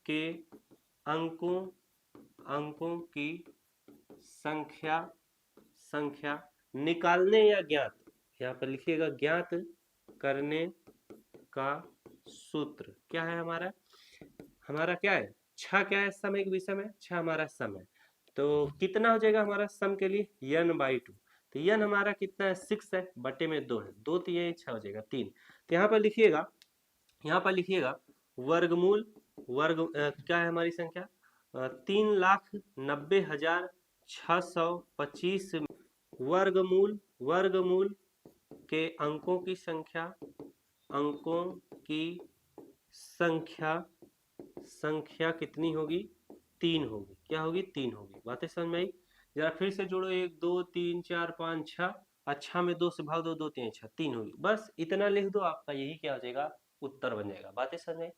के अंकों की संख्या निकालने या ज्ञात, यहाँ पर लिखिएगा ज्ञात करने का सूत्र क्या है, हमारा क्या है, 6 क्या है, सम एक विषम है, 6 हमारा सम है। तो कितना हो जाएगा हमारा सम के लिए, n/2। तो n हमारा कितना है, 6 है, बटे में 2 है, 2 3 6 हो जाएगा 3। तो यहाँ पर लिखिएगा वर्गमूल क्या है हमारी संख्या, 3,90,625 वर्गमूल के अंकों की संख्या कितनी होगी, 3 होगी, क्या होगी, 3 होगी। बातें समझ में आई। जरा फिर से जोड़ो, 1 2 3 4 5 6, अच्छा में 2 से भाग दो, 2 3 6, 3 होगी। बस इतना लिख दो, आपका यही क्या हो जाएगा, उत्तर बन जाएगा। बातें समझ में।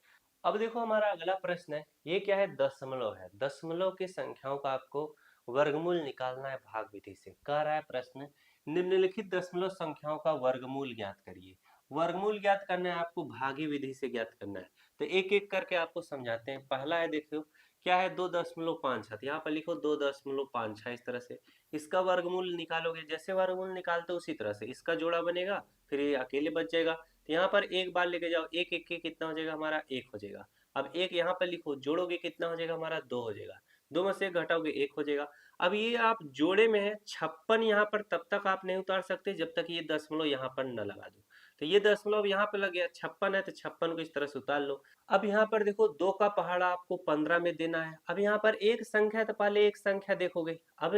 अब देखो हमारा अगला प्रश्न है, ये क्या है, दशमलव है। दशमलव की संख्याओं का आपको वर्गमूल निकालना है भाग विधि से। कह रहा है प्रश्न, निम्नलिखित दशमलव संख्याओं का वर्गमूल ज्ञात करिए। वर्गमूल ज्ञात करना है आपको, भागी विधि से ज्ञात करना है। तो एक एक करके आपको समझाते हैं। पहला है, देखो क्या है, 2.57, यहाँ पर लिखो 2.56, इस तरह से इसका वर्गमूल निकालोगे। जैसे वर्गमूल निकालते उसी तरह से इसका जोड़ा बनेगा, फिर ये अकेले बच जाएगा। तो यहाँ पर एक बार लेके जाओ, एक एक के कितना हो जाएगा हमारा, 1 हो जाएगा। अब एक यहाँ पर लिखो, जोड़ोगे कितना हो जाएगा हमारा, 2 हो जाएगा। 2 में से 1 घटाओगे, 1 हो जाएगा। अब ये आप जोड़े में है, 56 यहाँ पर तब तक आप नहीं उतार सकते जब तक ये दशमलव यहाँ पर न लगा दो। तो ये दशमलव यहाँ पे लग गया, 56 है, तो 56 को इस तरह से उतार लो। अब यहाँ पर देखो 2 का पहाड़ा आपको 15 में देना है। अब यहाँ पर एक संख्या है, तो पहले एक संख्या देखोगे। अब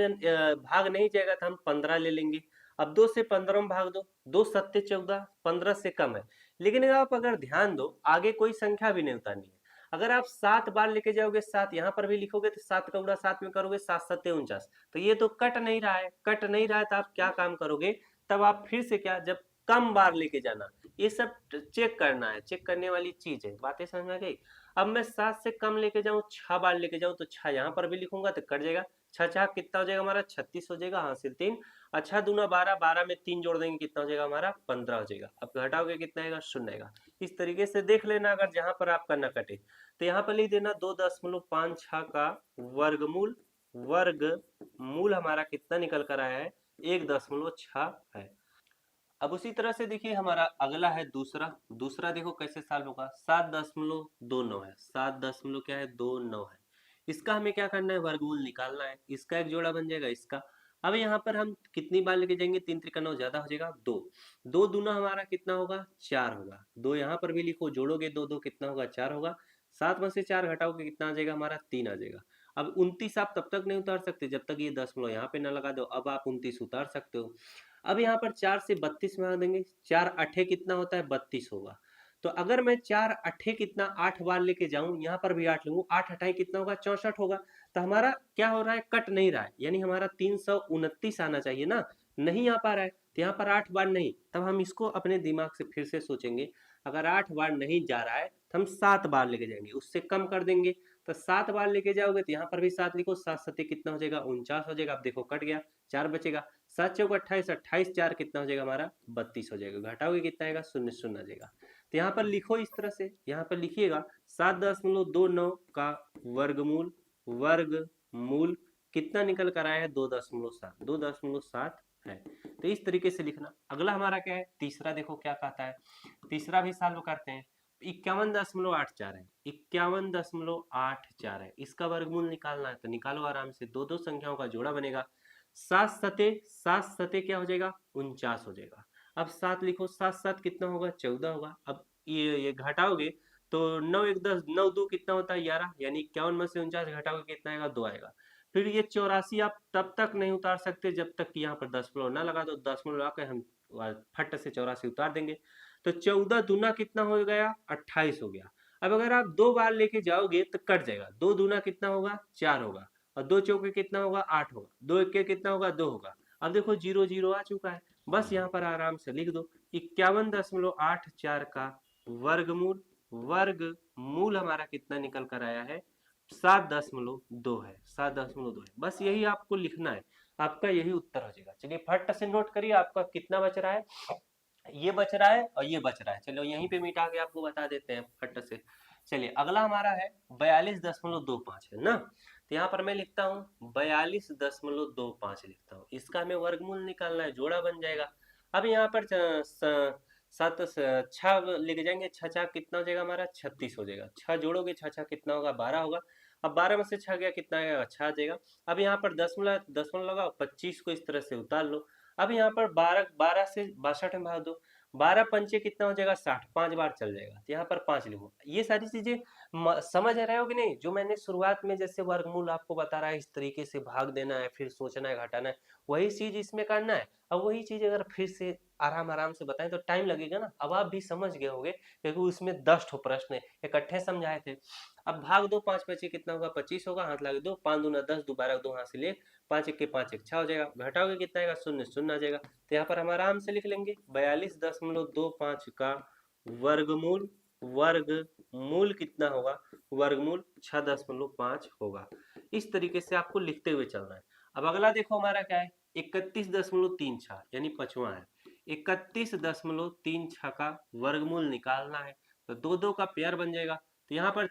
भाग नहीं जाएगा तो हम 15 ले लेंगे। अब 2 से 15 में भाग दो, 2 सत्ते 14, 15 से कम है। लेकिन आप अगर ध्यान दो, आगे कोई संख्या भी नहीं उतारनी है। अगर आप 7 बार लेके जाओगे, 7 यहाँ पर भी लिखोगे, तो 7 का गुणा 7 में करोगे, 7 सत्ते 49। तो ये तो कट नहीं रहा है, तो आप क्या काम करोगे, तब आप फिर से क्या, जब कम बार लेके जाना, ये सब चेक करना है, चेक करने वाली चीज है। बातें समझ में आ गई। अब मैं 7 से कम लेके जाऊं, 6 बार लेके जाऊं, तो 6 यहाँ पर भी लिखूंगा तो कट जाएगा, छह कितना हो जाएगा हमारा 36 हो जाएगा, हासिल 3। अच्छा दूना 12, 12 में 3 जोड़ देंगे कितना हो जाएगा हमारा 15 हो जाएगा। अब घटाओगे कितना आएगा, शून्य आएगा। इस तरीके से देख लेना, अगर जहां पर आपका न कटे तो यहाँ पर लिख देना 2.56 का वर्गमूल, वर्गमूल हमारा कितना निकल कर आया है 1.6 है। अब उसी तरह से देखिए हमारा अगला है दूसरा। दूसरा देखो कैसे सॉल्व होगा, 7.29 है, 7 क्या है 29 है। इसका हमें क्या करना है, वर्गमूल निकालना है। इसका एक जोड़ा बन जाएगा इसका। अब यहाँ पर हम कितनी बार लेके जाएंगे, 3 त्रिका 9 ज्यादा हो जाएगा 2, 2 दूना हमारा कितना होगा 4 होगा। 2 यहाँ पर भी लिखो, जोड़ोगे 2 2 कितना होगा 4 होगा। 7 में से 4 घटाओगे कितना आ जाएगा हमारा 3 आ जाएगा। अब 29 आप तब तक नहीं उतार सकते जब तक ये दशमलव यहाँ पे ना लगा दो। अब आप 29 उतार सकते हो। अब यहाँ पर 4 से 32 में आ देंगे, 4 अठे कितना होता है 32 होगा। तो अगर मैं 4 अठे कितना 8 बार लेके जाऊं, यहाँ पर भी 8 लूंगा, 8 अठाई कितना होगा 64 होगा। तो हमारा क्या हो रहा है, कट नहीं रहा है, यानी हमारा 329 आना चाहिए ना, नहीं आ पा रहा है। तो यहाँ पर 8 बार नहीं, तब हम इसको अपने दिमाग से फिर से सोचेंगे। अगर 8 बार नहीं जा रहा है तो हम 7 बार लेके जाएंगे, उससे कम कर देंगे। तो 7 बार लेके जाओगे तो यहाँ पर भी 7 लिखो, 7 सत्ते कितना हो जाएगा 49 हो जाएगा। अब देखो कट गया, 4 बचेगा, 7 चौक 28, 28 4 कितना हो जाएगा हमारा 32 हो जाएगा। घटाओगे कितना आएगा, शून्य शून्य आ जाएगा। तो यहाँ पर लिखो इस तरह से, यहाँ पर लिखिएगा 7.29 का वर्गमूल, वर्गमूल कितना निकल कर आया है 2.7, 2.7 है। तो इस तरीके से लिखना। अगला हमारा क्या है, तीसरा देखो क्या कहता है। तीसरा भी सॉल्व करते हैं। 51.84 है, 51.84 है। इसका वर्गमूल निकालना है तो निकालो आराम से, दो दो संख्याओं का जोड़ा बनेगा। 7 सते क्या हो जाएगा 49 हो जाएगा। अब 7 लिखो, 7 7 कितना होगा 14 होगा। अब ये घटाओगे तो 9 1 10, 9 2 कितना होता है 11, यानी 51 में से 49 घटाओगे कितना आएगा 2 आएगा। फिर ये 84 आप तब तक नहीं उतार सकते जब तक कि यहाँ पर दशमलव ना लगा दो। दशमलव लगा के हम फट से 84 उतार देंगे। तो 14 दूना कितना हो गया 28 हो गया। अब अगर आप 2 बार लेके जाओगे तो कट जाएगा। 2 दूना कितना होगा 4 होगा, और 2 चौके कितना होगा 8 होगा, 2 एक कितना होगा 2 होगा। अब देखो 0 0 आ चुका है, बस यहाँ पर आराम से लिख दो 51.84 का वर्गमूल, वर्गमूल हमारा कितना निकल कर आया है 7.2 है, 7.2 है। बस यही आपको लिखना है, आपका यही उत्तर हो जाएगा। चलिए फट से नोट करिए, आपका कितना बच रहा है, ये बच रहा है और ये बच रहा है। चलो यहीं पे मिटा के आपको बता देते हैं फट से। चलिए अगला हमारा है 42.25 है ना। तो यहाँ पर मैं लिखता हूँ 42.25 लिखता हूँ। इसका हमें वर्गमूल निकालना है, जोड़ा बन जाएगा। अब यहाँ पर 7 छह लेके जाएंगे, 6 6 कितना हो जाएगा हमारा 36 हो जाएगा। 6 जोड़ोगे 6 6 कितना होगा 12 होगा। अब 12 में से 6 गया कितना आएगा 6 आ जाएगा। अब यहाँ पर दशमलव दशमलव लगाओ, 25 को इस तरह से उतार लो। अब यहाँ पर 12 से 62 में भाग दो, 12 पंचे कितना हो जाएगा 60, 5 बार चल जाएगा। तो यहाँ पर 5 लिखो। ये सारी चीजें समझ रहे हो कि नहीं, जो मैंने शुरुआत में जैसे वर्गमूल आपको बता रहा है, इस तरीके से भाग देना है, फिर सोचना है, घटाना है, वही चीज इसमें करना है। अब वही चीज अगर फिर से आराम आराम से बताएं तो टाइम लगेगा ना। अब आप भी समझ गए होंगे क्योंकि उसमें 10 ठो प्रश्न इकट्ठे समझाए थे। अब भाग दो, 5 बचे कितना होगा 25 होगा, हाथ लगा दो, 5 दूना 10, दोबारा 2 हाथ से ले, 5 एक के 5 एक 6 हो जाएगा। घटाओगे कितना आएगा शून्य शून्य आ जाएगा। तो यहाँ पर हम आराम से लिख लेंगे 42.25 का वर्गमूल, वर्गमूल कितना होगा, वर्गमूल 6.5 होगा। इस तरीके से आपको लिखते हुए चलना है। अब अगला देखो हमारा क्या है 31.36, यानी 5वां है। 31.36 का वर्गमूल निकालना है तो 2 2 का पेयर बन जाएगा। तो यहाँ पर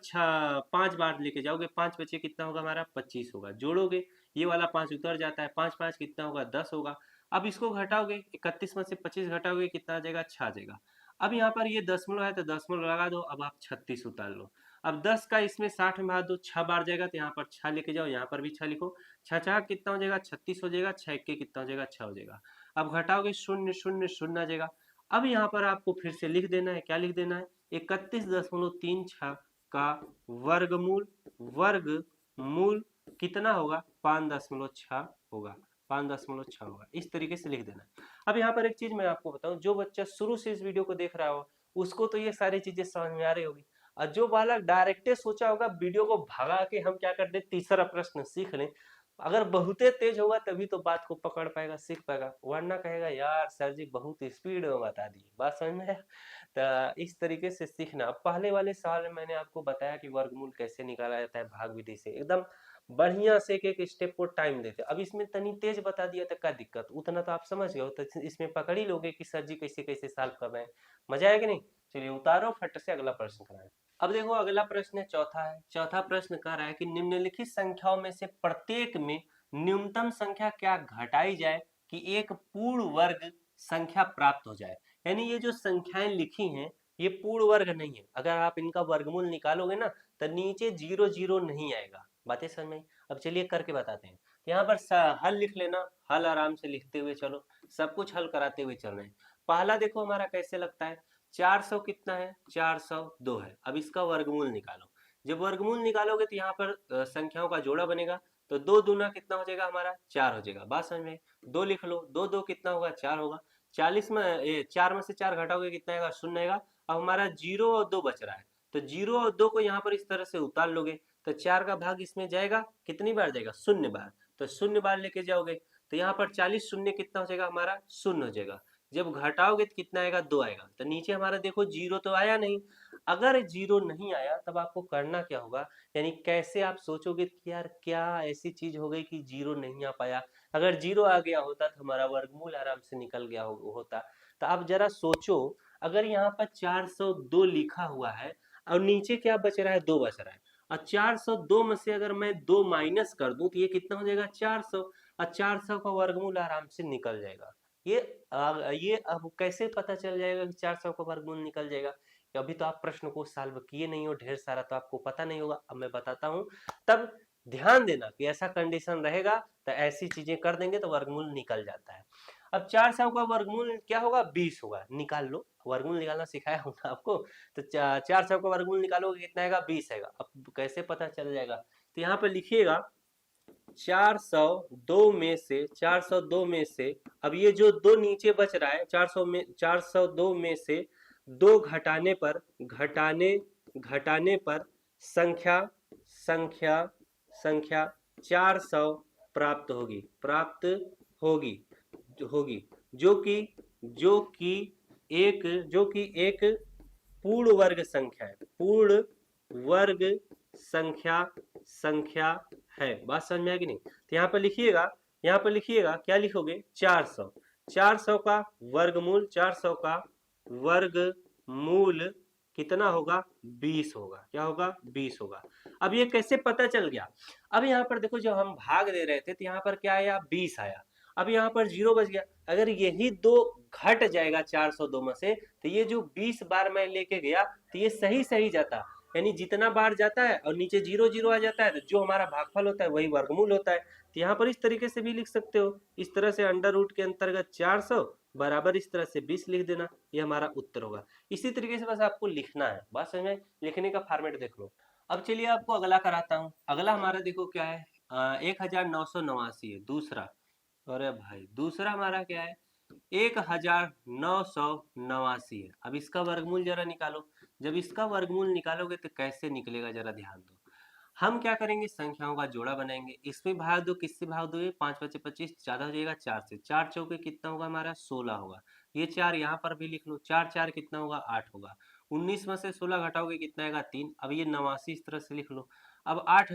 5 बार लेके जाओगे, 5 बचे कितना होगा हमारा 25 होगा। जोड़ोगे ये वाला 5 उतर जाता है, 5 5 कितना होगा 10 होगा। अब इसको घटाओगे, 31 में से 25 घटाओगे कितना आ जाएगा 6 आ जाएगा। अब यहाँ पर ये दशमलव है तो दशमलव लगा दो, अब आप 36 उतार लो। अब 10 का इसमें 60 में भाग दो, 6 बार जाएगा तो यहाँ पर 6 लेके जाओ, यहाँ पर भी 6 लिखो। 6 6 कितना हो जाएगा 36 हो जाएगा, 6 के कितना हो जाएगा 6 हो जाएगा। अब घटाओगे शून्य शून्य शून्य आ जाएगा। अब यहाँ पर आपको फिर से लिख देना है, क्या लिख देना है 31.36 का वर्गमूल, वर्गमूल कितना होगा 5.6 होगा, 5.6 होगा। इस तरीके से लिख देना है। अब यहाँ पर एक चीज मैं आपको बताऊं, जो बच्चा शुरू से इस वीडियो को देख रहा हो उसको तो ये सारी चीजें समझ में आ रही होगी, और जो बालक डायरेक्टे सोचा होगा वीडियो को भगा के हम क्या कर दे तीसरा प्रश्न सीख लें, अगर बहुते तेज होगा तभी तो बात को पकड़ पाएगा, सीख पाएगा, वरना कहेगा यार सर जी बहुत स्पीड में बता दिए, बात समझ में आया। तो इस तरीके से सीखना। अब पहले वाले सवाल में मैंने आपको बताया कि वर्गमूल कैसे निकाला जाता है भाग विधि से, एकदम बढ़िया से एक एक स्टेप को टाइम देते। अब इसमें तनी तेज बता दिया तो क्या दिक्कत, उतना तो आप समझ गए हो, तो इसमें पकड़ ही लोगे कि सर जी कैसे कैसे सॉल्व कर रहे हैं। मजा आएगा नहीं? चलिए उतारो फट से अगला प्रश्न कराएं। अब देखो अगला प्रश्न है, चौथा है। चौथा प्रश्न कह रहा है कि निम्नलिखित संख्याओं में से प्रत्येक में न्यूनतम संख्या क्या घटाई जाए कि एक पूर्ण वर्ग संख्या प्राप्त हो जाए। यानी ये जो संख्याएं लिखी हैं ये पूर्ण वर्ग नहीं है, अगर आप इनका वर्गमूल निकालोगे ना तो नीचे 0 0 नहीं आएगा। बातें समझ में? अब चलिए करके बताते हैं। यहाँ पर हल लिख लेना, हल आराम से लिखते हुए चलो, सब कुछ हल कराते हुए चल रहे हैं। पहला देखो हमारा कैसे लगता है, 400 कितना है, 402 है। अब इसका वर्गमूल निकालो। जब वर्गमूल निकालोगे तो यहाँ पर संख्याओं का जोड़ा बनेगा, तो 2 दूना कितना हो जाएगा हमारा, 4 हो जाएगा। बात समझ में? 2 लिख लो, 2 2 कितना होगा, 4 होगा। 40 में 4 में से 4 घटाओगे कितना आएगा, 0 आएगा। अब हमारा 0 और 2 बच रहा है, तो 0 और 2 को यहाँ पर इस तरह से उतार लोगे, तो 4 का भाग इसमें जाएगा, कितनी बार जाएगा, 0 बार। तो 0 बार लेके जाओगे तो यहाँ पर 40 शून्य कितना हो जाएगा हमारा, 0 हो जाएगा। जब घटाओगे तो कितना आएगा, 2 आएगा। तो नीचे हमारा देखो 0 तो आया नहीं। अगर 0 नहीं आया तब आपको करना क्या होगा, यानी कैसे आप सोचोगे कि यार क्या ऐसी चीज हो गई कि 0 नहीं आ पाया। अगर 0 आ गया होता तो हमारा वर्गमूल आराम से निकल गया होता। तो आप जरा सोचो, अगर यहाँ पर 402 लिखा हुआ है और नीचे क्या बच रहा है, 2 बच रहा है, और 402 में से अगर मैं 2 माइनस कर दूं तो ये कितना हो जाएगा, 400। और 400 का वर्गमूल आराम से निकल जाएगा। ये अब कैसे पता चल जाएगा कि 400 का वर्गमूल निकल जाएगा? अभी तो आप प्रश्न को सॉल्व किए नहीं हो ढेर सारा, तो आपको पता नहीं होगा। अब मैं बताता हूँ, तब ध्यान देना कि ऐसा कंडीशन रहेगा तो ऐसी चीजें कर देंगे तो वर्गमूल निकल जाता है। अब 400 का वर्गमूल क्या होगा, 20 होगा। निकाल लो, वर्गमूल निकालना सिखाया हूँ ना आपको। तो 400 का वर्गमूल निकालोगे कितना आएगा, 20 आएगा। अब कैसे पता चल जाएगा, तो यहाँ पर लिखिएगा 402 में से, 402 में से, अब ये जो 2 नीचे बच रहा है 402 में से 2 घटाने पर संख्या संख्या संख्या 400 प्राप्त होगी होगी, जो कि एक पूर्ण वर्ग संख्या है, पूर्ण वर्ग संख्या है। बात समझ में आएगी नहीं? तो यहाँ पर लिखिएगा क्या लिखोगे, 400। 400 का वर्गमूल, 400 का वर्गमूल कितना होगा, 20 होगा। क्या होगा, 20 होगा। अब ये कैसे पता चल गया? अब यहाँ पर देखो जब हम भाग दे रहे थे तो यहाँ पर क्या आया, 20 आया। अब यहाँ पर 0 बच गया। अगर यही 2 घट जाएगा 402 में से, तो ये जो 20 बार मैं लेके गया तो ये सही सही जाता, यानी जितना बार जाता है और नीचे 0 0 आ जाता है तो जो हमारा भागफल होता है वही वर्गमूल होता है। तो यहाँ पर इस तरीके से भी लिख सकते हो, इस तरह से अंडर रूट के अंतर्गत 400 बराबर इस तरह से 20 लिख देना, ये हमारा उत्तर होगा। इसी तरीके से बस आपको लिखना है। बात समझ में? लिखने का फॉर्मेट देख लो। अब चलिए आपको अगला कराता हूँ। अगला हमारा देखो क्या है, 1989 है दूसरा। अरे भाई दूसरा हमारा क्या है, 1989 है। अब इसका वर्गमूल जरा निकालो। जब इसका वर्गमूल निकालोगे तो कैसे निकलेगा जरा ध्यान दो। हम क्या करेंगे, संख्याओं का जोड़ा बनाएंगे। इसमें भाग दो, किससे भाग दो, 5 5 25, ज्यादा हो जाएगा 4 से। 4 चौके कितना होगा हमारा, 16 होगा। ये 4 यहाँ पर भी लिख लो, 4 4 कितना होगा, 8 होगा। 19 में से 16 घटाओगे कितना आएगा, 3। अब ये 89 इस तरह से लिख लो। अब 8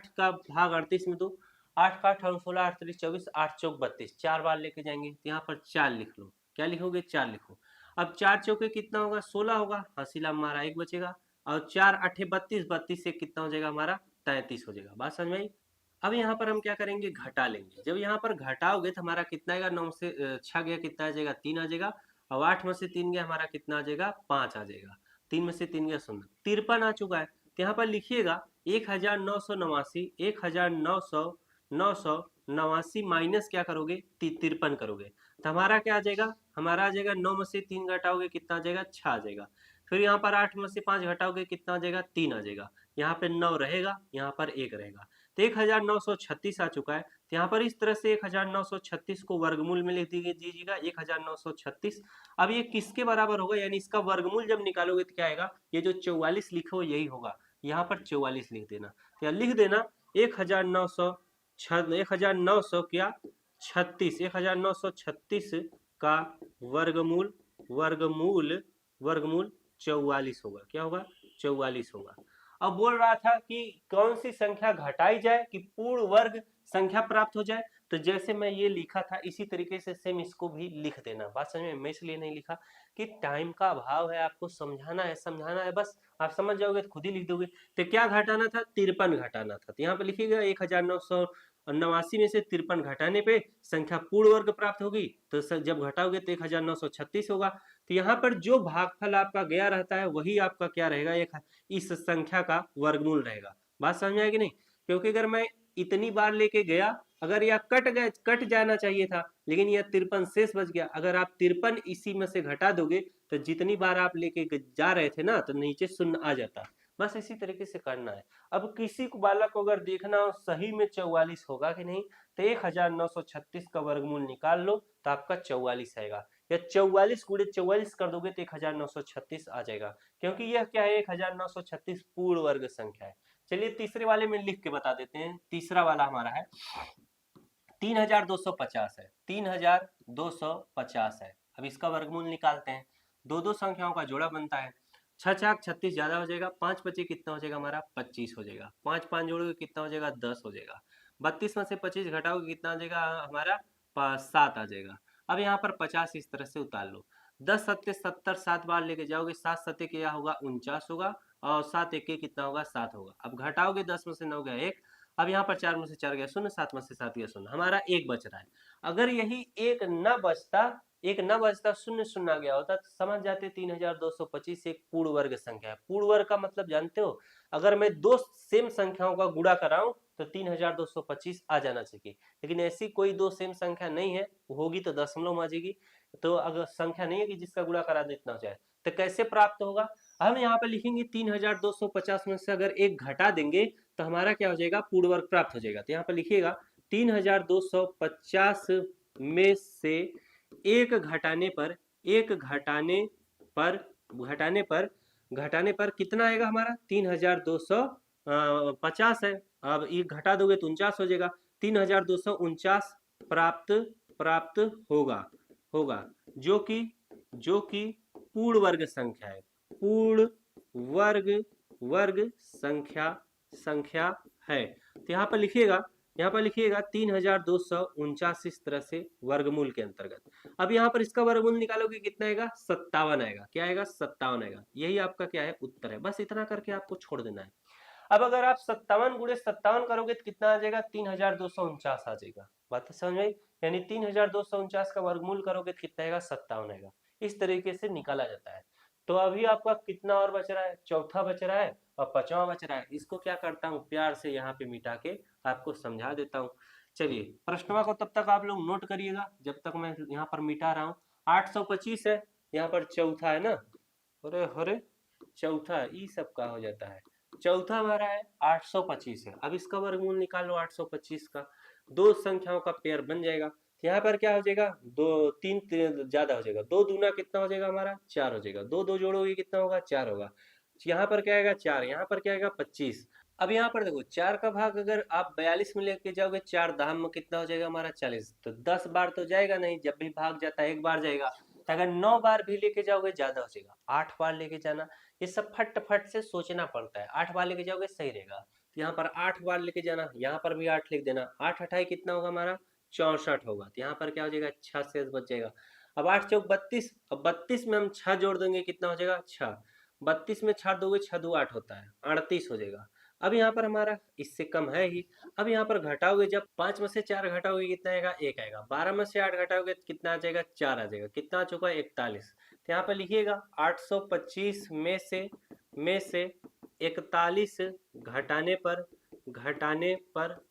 का भाग 38 में दो, 8 का 8 16 8 3 24, 8 चौक 32, 4 बार लेके जाएंगे तो यहाँ पर 4 लिख लो। क्या लिखोगे, 4 लिखो। अब 4 चौके कितना होगा, 16 होगा। हसीला हमारा 1 बचेगा। और 4 8 32, 32 से कितना हो जाएगा हमारा, 33 हो जाएगा। बात समझ में आई? अब यहाँ पर हम क्या करेंगे, घटा लेंगे। जब यहाँ पर घटाओगे तो हमारा कितना आएगा, 9 से 6 गया कितना आ जाएगा, 3 आ जाएगा। और 8 में से 3 गया हमारा कितना आ जाएगा, 5 आ जाएगा। 3 में से 3 गया 0, 53 आ चुका है। तो यहाँ पर लिखिएगा 1989, 1989 माइनस क्या करोगे, 53 करोगे तो हमारा क्या आ जाएगा, हमारा आ जाएगा 9 में से 3 घटाओगे कितना आ जाएगा, 6 आ जाएगा। फिर यहाँ पर 8 में से 5 घटाओगे कितना आ जाएगा, 3 आ जाएगा। यहाँ पे 9 रहेगा, यहाँ पर 1 रहेगा। तो 1936 आ चुका है। तो यहाँ पर इस तरह से 1936 को वर्गमूल में लिख दीजिएगा 1936। अब ये किसके बराबर होगा, यानी इसका वर्गमूल जब निकालोगे तो क्या आएगा, ये जो 44 लिखो यही होगा। यहाँ पर 44 लिख देना। तो लिख देना 1936 क्या 36, 1936 का वर्गमूल वर्गमूल 44 होगा। क्या होगा? 44 होगा। अब बोल रहा था कि कौन सी संख्या घटाई जाए कि पूर्ण वर्ग संख्या प्राप्त हो जाए। तो जैसे मैं ये लिखा था इसी तरीके से सेम इसको भी लिख देना। बात समझ में? मैं इसलिए नहीं लिखा कि टाइम का अभाव है, आपको समझाना है बस। आप समझ जाओगे तो खुद ही लिख दोगे। तो क्या घटाना था? 53 घटाना था। तो यहाँ पे लिखिएगा 1989 में से 53 घटाने पे संख्या पूर्ण वर्ग प्राप्त होगी। तो जब घटाओगे तो 1936 होगा। तो यहाँ पर जो भागफल आपका गया रहता है वही आपका क्या रहेगा? एक इस संख्या का वर्गमूल रहेगा। बात समझ में आएगी नहीं? क्योंकि अगर मैं इतनी बार लेके गया, अगर यह कट जाना चाहिए था, लेकिन यह 53 शेष बच गया। अगर आप 53 इसी में से घटा दोगे तो जितनी बार आप लेके जा रहे थे ना, तो नीचे शून्य आ जाता। बस इसी तरीके से करना है। अब किसी को बालक को अगर देखना हो सही में 44 होगा कि नहीं, तो 1936 का वर्गमूल निकाल लो तो आपका 44 आएगा। या 44 गुणे 44 कर दोगे तो 1936 आ जाएगा। क्योंकि यह क्या है? 1936 पूर्ण वर्ग संख्या है। चलिए तीसरे वाले में लिख के बता देते हैं। तीसरा वाला हमारा है 3250 है। 3250 है। अब इसका वर्गमूल निकालते हैं। दो दो संख्याओं का जोड़ा बनता है। 6×4 = 36 ज्यादा हो जाएगा। 5 बचे कितना हो जाएगा हमारा? 25 हो जाएगा। 5 5 जोड़ोगे कितना हो जाएगा? 10 हो जाएगा। 32 में से 25 घटाओगे कितना आ जाएगा हमारा? 7 आ जाएगा। अब यहाँ पर 50 इस तरह से उतार लो। 10 सत्ते 70, 7 बार लेके जाओगे। 7 सत्ते क्या होगा? 49 होगा। और 7 एके कितना होगा? 7 होगा। अब घटाओगे 10 में से 9 गया 1। अब यहाँ पर 4 में से 4 गया 0, 7 में से 7 गया 0, हमारा 1 बच रहा है। अगर यही एक न बचता 0 0 आ गया होता तो समझ जाते 3225 एक पूर्ण वर्ग संख्या है। पूर्ण वर्ग का मतलब जानते हो? अगर मैं दो सेम संख्याओं का गुणा कराऊं तो 3225 आ जाना चाहिए। लेकिन ऐसी कोई दो सेम संख्या नहीं है, होगी तो दशमलव में आ जाएगी। तो अगर संख्या नहीं है कि जिसका गुणा करा देना हो जाए, तो कैसे प्राप्त होगा? हम यहाँ पे लिखेंगे 3250 में से अगर एक घटा देंगे तो हमारा क्या हो जाएगा? पूर्ण वर्ग प्राप्त हो जाएगा। तो यहाँ पर लिखिएगा 3250 में से एक घटाने पर कितना आएगा हमारा? 3250 है। अब ये घटा दोगे तो 49 हो जाएगा। 3249 प्राप्त होगा जो कि पूर्ण वर्ग संख्या है। पूर्ण वर्ग संख्या है। तो यहाँ पर लिखिएगा 3249 इस तरह से वर्गमूल के अंतर्गत। अब यहाँ पर इसका वर्गमूल निकालोगे कितना आएगा? 57 आएगा। क्या आएगा? 57 आएगा। यही आपका क्या है? उत्तर है। बस इतना करके आपको छोड़ देना है। अब अगर आप 57 गुणे 57 करोगे तो कितना आ जाएगा? 3249 आ जाएगा। बात समझ में आई? यानी 3249 का वर्गमूल करोगे तो कितना आएगा? 57 आएगा। इस तरीके से निकाला जाता है। तो अभी आपका कितना और बच रहा है? चौथा बच रहा है और पांचवा बच रहा है। इसको क्या करता हूँ? प्यार से यहाँ पे मिटा के आपको समझा देता हूँ। चलिए प्रश्नवा को तब तक आप लोग नोट करिएगा जब तक मैं यहाँ पर मिटा रहा हूँ। 825 है। यहाँ पर चौथा है ना? अरे चौथा ई सब का हो जाता है। चौथा हमारा है 825 है। अब इसका वर्गमूल निकाल लो 825 का। दो संख्याओं का पेयर बन जाएगा। यहाँ पर क्या हो जाएगा? 3 ज्यादा हो जाएगा। 2 दूना कितना हो जाएगा हमारा? 4 हो जाएगा। 2 2 जोड़ोगे कितना होगा? 4 होगा। यहाँ पर क्या आएगा? 4। यहाँ पर क्या आएगा? 25। अब यहाँ पर देखो 4 का भाग अगर आप 42 में लेके जाओगे, 4 दाम में कितना हो जाएगा हमारा? 40। तो 10 बार तो जाएगा नहीं, जब भी भाग जाता है एक बार जाएगा। तो अगर 9 बार भी लेके जाओगे ज्यादा हो जाएगा। 8 बार लेके जाना। ये सब फट से सोचना पड़ता है। 8 बार लेके जाओगे सही रहेगा। तो यहाँ पर 8 बार लेके जाना। यहाँ पर भी 8 लिख देना। 8 8 कितना होगा हमारा? 64 होगा। तो यहाँ पर क्या हो जाएगा? 6 शेष बच जाएगा। अब 8 चौक 32। अब 32 में हम 6 जोड़ देंगे कितना हो जाएगा? 6। 32 में 6 दोगे 6 2 8 होता है, 38 हो जाएगा। अब यहाँ पर हमारा इससे कम है ही। अब यहाँ पर घटाओगे जब 5 में से 4 घटाओगे कितना आएगा? 1 आएगा। 12 में से 8 घटाओगे तो कितना आ जाएगा? 4 आ जाएगा। कितना आ चुका है? 41। तो यहाँ पर लिखिएगा 825 में से 41 घटाने पर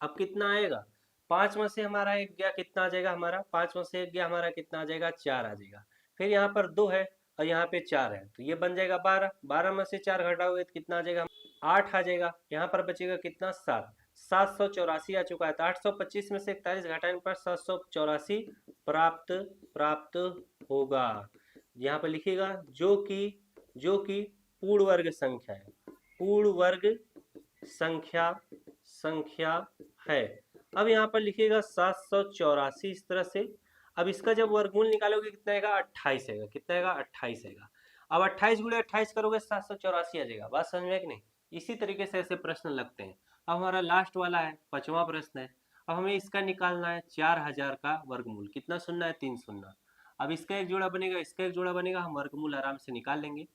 अब कितना आएगा? 5 में से हमारा 1 गया, कितना आ जाएगा हमारा? 5 में से 1 गया हमारा, कितना आ जाएगा? 4 आ जाएगा। फिर यहाँ पर 2 है और यहाँ पे 4 है, तो ये बन जाएगा 12। 12 में से 4 घटाओगे तो कितना आ जाएगा? 8 आ जाएगा। यहाँ पर बचेगा कितना? 7। 784 आ चुका है। तो 825 में से 41 घटाने पर 784 प्राप्त होगा। यहाँ पर लिखिएगा जो कि पूर्ण वर्ग संख्या है। पूर्ण वर्ग संख्या है। अब यहाँ पर लिखिएगा 784 इस तरह से। अब इसका जब वर्गमूल निकालोगे कितना आएगा? 28 आएगा। कितना आएगा? 28 आएगा। अब 28 गुणे 28 करोगे 784 आ जाएगा। बात समझ में है कि नहीं? इसी तरीके से ऐसे प्रश्न लगते हैं। अब हमारा लास्ट वाला है, 5वां प्रश्न है। अब हमें इसका निकालना है 4000 का वर्गमूल। कितना शून्य है? 3 शून्य। अब इसका एक जोड़ा बनेगा, इसका एक जोड़ा बनेगा, हम वर्गमूल आराम से निकाल लेंगे।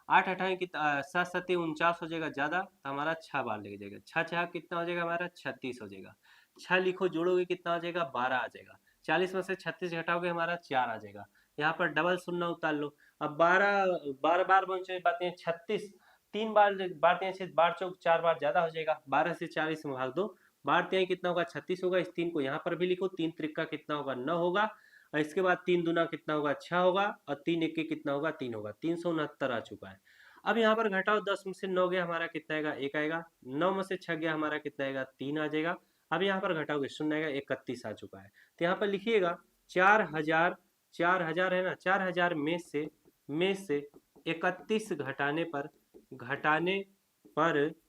8 अठाई कितना, 7 7 49 हो जाएगा ज्यादा, तो हमारा 6 बार लेके जाएगा। 6 6 कितना हो जाएगा हमारा? 36 हो जाएगा। 6 लिखो, जोड़ोगे कितना हो जाएगा? 12 आ जाएगा। 40 में से 36 घटाओगे हमारा 4 आ जाएगा। यहाँ पर डबल शून्य उतार लो। अब 12 बार बार बन बातें हैं 36, 3 बार बारते हैं, बार चौक 4 बार ज्यादा हो जाएगा। 12 से 40 में भाग दो, बारते हैं कितना होगा? 36 होगा। इस 3 को यहाँ पर भी लिखो, 3 त्रिका कितना होगा? 9 होगा। और इसके बाद 3 दूना कितना होगा? 6 होगा। और 3 एक कितना होगा? 3 होगा। 369 आ चुका है। अब यहाँ पर घटाओ, 10 में से 9 गया हमारा कितना आएगा? 1 आएगा। 9 में से 6 गया हमारा कितना आएगा? 3 आ जाएगा। अब यहाँ पर घटाओगे, शून्य आएगा, 31 आ चुका है। तो यहाँ पर लिखिएगा 4000, 4000 है ना, 4000 में से 31 घटाने पर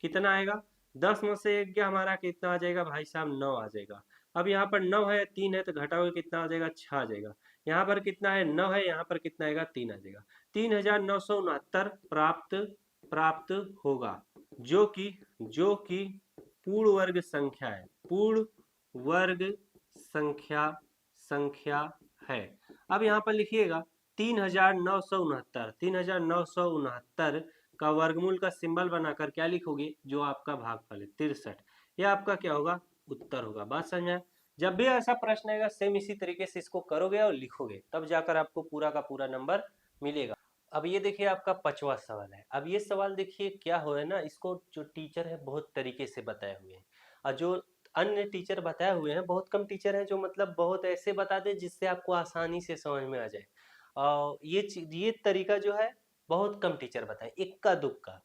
कितना आएगा? 10 में से 1 गया हमारा कितना आ जाएगा भाई साहब? 9 आ जाएगा। अब यहाँ पर 9 है, 3 है, तो घटाओगे कितना आ जाएगा? 6 आ जाएगा। यहाँ पर कितना है? 9 है, यहाँ पर कितना आएगा? 3 आ जाएगा। 3969 प्राप्त होगा, जो कि पूर्ण वर्ग संख्या है। पूर्ण वर्ग संख्या है। अब यहाँ पर लिखिएगा 3969 का वर्गमूल का सिंबल बनाकर क्या लिखोगे? जो आपका भागफल है 63, यह आपका क्या होगा? उत्तर होगा। बात समझ में? जब भी ऐसा प्रश्न आएगा सेम इसी तरीके से इसको करोगे और लिखोगे, तब जाकर आपको पूरा का पूरा नंबर मिलेगा। अब ये देखिए आपका 5वां सवाल है। अब ये सवाल देखिए क्या हो है ना, इसको जो टीचर है बहुत तरीके से बताए हुए हैं, और जो अन्य टीचर बताए हुए हैं, बहुत कम टीचर हैं जो मतलब बहुत ऐसे बता दे जिससे आपको आसानी से समझ में आ जाए। और ये तरीका जो है बहुत कम टीचर बताए, इक्का दुक्का।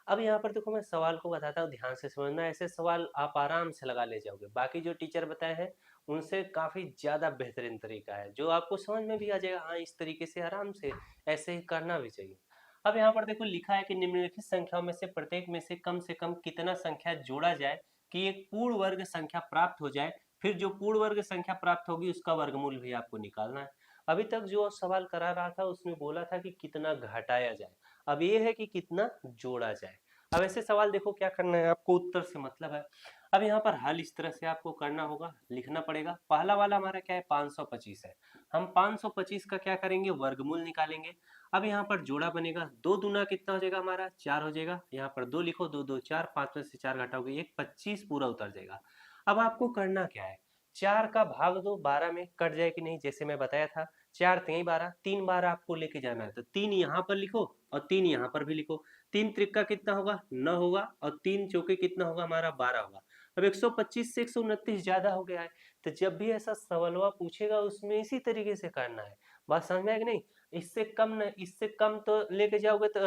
अब यहाँ पर देखो मैं सवाल को बताता हूँ, ध्यान से समझना। ऐसे सवाल आप आराम से लगा ले जाओगे, बाकी जो टीचर बताए हैं उनसे काफी ज्यादा बेहतरीन तरीका है, जो आपको समझ में भी आ जाएगा। हाँ, इस तरीके से आराम से ऐसे ही करना भी चाहिए। अब यहाँ पर देखो लिखा है कि निम्नलिखित संख्याओं में से प्रत्येक में से कम कितना संख्या जोड़ा जाए कि एक पूर्ण वर्ग संख्या प्राप्त हो जाए। फिर जो पूर्ण वर्ग संख्या प्राप्त होगी उसका वर्गमूल भी आपको निकालना है। अभी तक जो सवाल करा रहा था उसमें बोला था कि कितना घटाया जाए, अब ये है कि कितना जोड़ा जाए। अब ऐसे सवाल देखो क्या करना है आपको, उत्तर से मतलब है। अब यहाँ पर हल इस तरह से आपको करना होगा, लिखना पड़ेगा। पहला वाला हमारा क्या है? 525 है। हम 525 का क्या करेंगे? वर्गमूल निकालेंगे। अब यहाँ पर जोड़ा बनेगा, 2 दूना कितना हो जाएगा हमारा? 4 हो जाएगा। यहाँ पर 2 लिखो, 2 2 4, 5 में से 4 घटाओगे 1, 25 पूरा उतर जाएगा। अब आपको करना क्या है? 4 का भाग दो 12 में, कट जाए कि नहीं, जैसे मैं बताया था। 4 3 12, 3 बार आपको लेके जाना है, तो 3 यहाँ पर लिखो और 3 यहाँ पर भी लिखो। 3 त्रिका कितना होगा? 9 होगा। और 3 चौके कितना होगा हमारा? 12 होगा। अब 125 से 129 ज्यादा हो गया है, तो जब भी ऐसा सवालवा पूछेगा उसमें इसी तरीके से करना है। बात समझ में आया कि नहीं? इससे कम न, इससे कम तो लेके जाओगे तो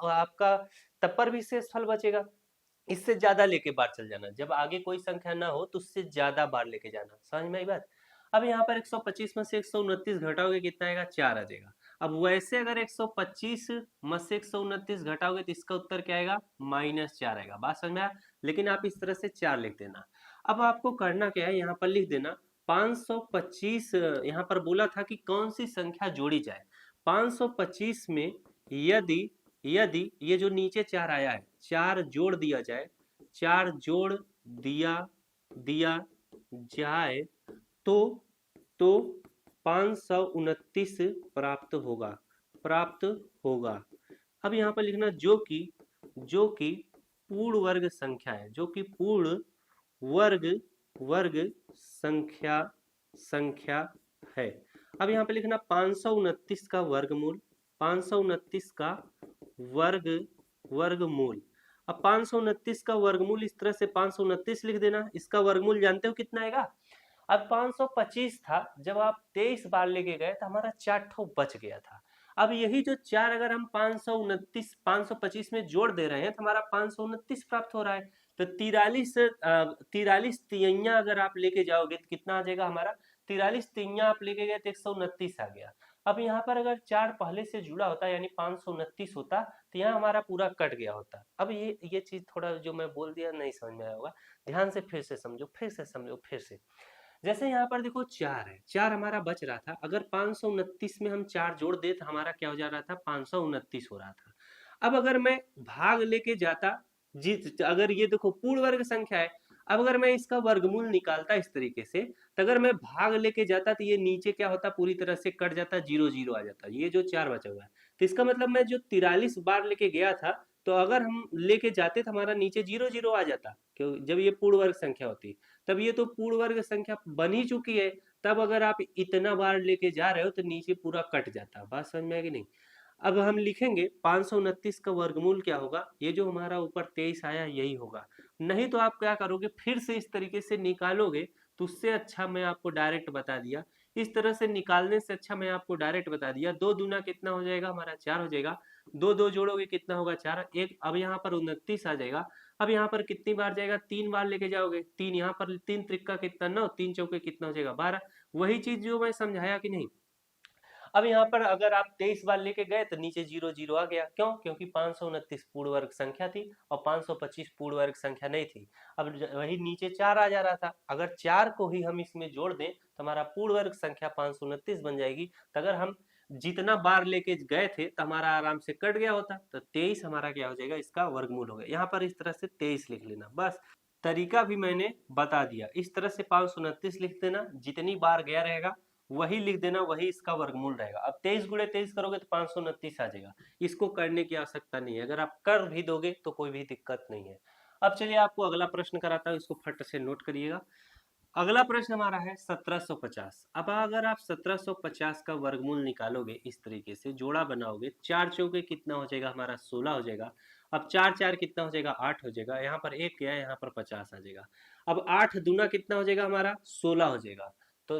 आपका तब पर भी शेष फल बचेगा। इससे ज्यादा लेके बार चल जाना, जब आगे कोई संख्या ना हो तो उससे ज्यादा बार लेके जाना। समझ में आई बात? अब यहाँ पर 125 में से 129 घटाओगे कितना आएगा? 4 आ जाएगा। अब वैसे अगर 125 में से 129 घटाओगे तो इसका उत्तर क्या आएगा? -4 आएगा। बात समझ में आया? लेकिन आप इस तरह से 4 लिख देना। अब आपको करना क्या है? यहाँ पर लिख देना 525। यहाँ पर बोला था कि कौन सी संख्या जोड़ी जाए। 525 में यदि यदि ये जो नीचे 4 आया है, 4 जोड़ दिया जाए, 4 जोड़ दिया जाए तो 529 प्राप्त होगा। अब यहाँ पर लिखना जो कि पूर्ण वर्ग संख्या है, जो कि पूर्ण वर्ग संख्या है। अब यहाँ पे लिखना 529 का वर्गमूल, 529 का वर्गमूल। अब 529 का वर्गमूल इस तरह से 529 लिख देना। इसका वर्गमूल जानते हो कितना आएगा? अब 525 था, जब आप 23 बार लेके गए तो हमारा 4 ठो बच गया था। अब यही जो 4 अगर हम 525 में जोड़ दे रहे हैं तो हमारा 529 प्राप्त हो रहा है। तो 43 तिहैया अगर आप लेके जाओगे तो कितना आ जाएगा हमारा? 43 तिहैया आप लेके गए तो 129 आ गया। अब यहाँ पर अगर 4 पहले से जुड़ा होता यानी 529 होता तो यहाँ हमारा पूरा कट गया होता। अब ये चीज थोड़ा जो मैं बोल दिया नहीं समझ में आया होगा, ध्यान से फिर से समझो, फिर से समझो, फिर से। जैसे यहाँ पर देखो 4 है, 4 हमारा बच रहा था, अगर 529 में हम 4 जोड़ दे तो हमारा क्या हो जा रहा था, 529 हो रहा था। अब अगर मैं भाग लेके जाता, जीत अगर ये देखो पूर्ण वर्ग संख्या है, अब अगर मैं इसका वर्गमूल निकालता इस तरीके से, तो अगर मैं भाग लेके जाता तो ये नीचे क्या होता, पूरी तरह से कट जाता, 0 0 आ जाता, ये जो 4 बचा हुआ है। तो इसका मतलब मैं जो 43 बार लेके गया था, तो अगर हम लेके जाते तो हमारा नीचे 0 0 आ जाता, क्यों, जब ये पूर्ण वर्ग संख्या होती। तब ये तो पूर्ण वर्ग संख्या बन ही चुकी है, तब अगर आप इतना बार लेके जा रहे हो तो नीचे पूरा कट जाता। बात समझ में आएगी नहीं। अब हम लिखेंगे 529 का वर्गमूल क्या होगा, ये जो हमारा ऊपर 23 आया यही होगा। नहीं तो आप क्या करोगे, फिर से इस तरीके से निकालोगे, तो उससे अच्छा मैं आपको डायरेक्ट बता दिया, इस तरह से निकालने से अच्छा मैं आपको डायरेक्ट बता दिया। 2 दूना कितना हो जाएगा हमारा, 4 हो जाएगा। 2 2 जोड़ोगे कितना होगा, 4। एक अब यहाँ पर 29 आ जाएगा। अब यहाँ पर कितनी बार जाएगा, 3 बार लेके जाओगे, 3 यहाँ पर, 3 त्रिक्का कितना 9, 3 चौके कितना हो जाएगा 12। वही चीज जो मैं समझाया कि नहीं। अब यहाँ पर अगर आप 23 बार लेके गए तो नीचे 0 0 आ गया, क्यों, क्योंकि 529 पूर्ण वर्ग संख्या थी और 525 पूर्ण वर्ग संख्या नहीं थी। अब वही नीचे 4 आ जा रहा था, अगर 4 को ही हम इसमें जोड़ दें तो हमारा पूर्ण वर्ग संख्या 529 बन जाएगी। तो अगर हम जितना बार लेके गए थे तो हमारा आराम से कट गया होता, तो 23 हमारा क्या हो जाएगा, इसका वर्गमूल हो गया। यहाँ पर इस तरह से 23 लिख लेना, बस तरीका भी मैंने बता दिया। इस तरह से 529 लिख देना, जितनी बार गया रहेगा वही लिख देना, वही इसका वर्गमूल रहेगा। अब 23 गुणे 23 करोगे तो 529 आ जाएगा। इसको करने की आवश्यकता नहीं है, अगर आप कर भी दोगे तो कोई भी दिक्कत नहीं है। अब चलिए आपको अगला प्रश्न कराता हूँ, इसको फट से नोट करिएगा। अगला प्रश्न हमारा है 1750। अब अगर आप 1750 का वर्गमूल निकालोगे, इस तरीके से जोड़ा बनाओगे, 4 चौके कितना हो जाएगा हमारा, 16 हो जाएगा। अब 4 4 कितना हो जाएगा, 8 हो जाएगा। यहाँ पर 1 गया, यहाँ पर 50 आ जाएगा। अब 8 दूना कितना हो जाएगा हमारा, 16 हो जाएगा। तो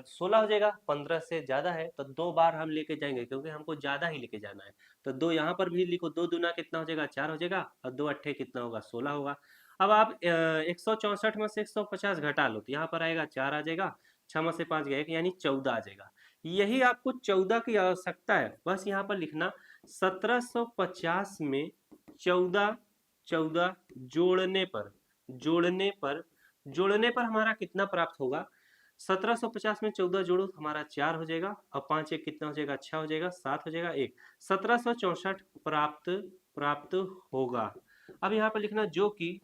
16 हो जाएगा, 15 से ज्यादा है तो 2 बार हम लेके जाएंगे, क्योंकि हमको ज्यादा ही लेके जाना है। तो 2 यहाँ पर भी लिखो, 2 दूना कितना हो जाएगा, 4 हो जाएगा, और 2 अट्ठे कितना होगा, 16 होगा। अब आप 164 में से 150 घटा लो, तो यहाँ पर आएगा 4 आ जाएगा, 6 में से 5 गया, यानी 14 आ जाएगा। यही आपको 14 की आवश्यकता है, बस यहाँ पर लिखना 1750 में 14 14 जोड़ने पर हमारा कितना प्राप्त होगा। 1750 में 14 जोड़ो तो हमारा 4 हो जाएगा, और 5 1 कितना हो जाएगा, 6 हो जाएगा, 7 हो जाएगा, 1 1764 प्राप्त प्राप्त होगा। अब यहाँ पर लिखना जो कि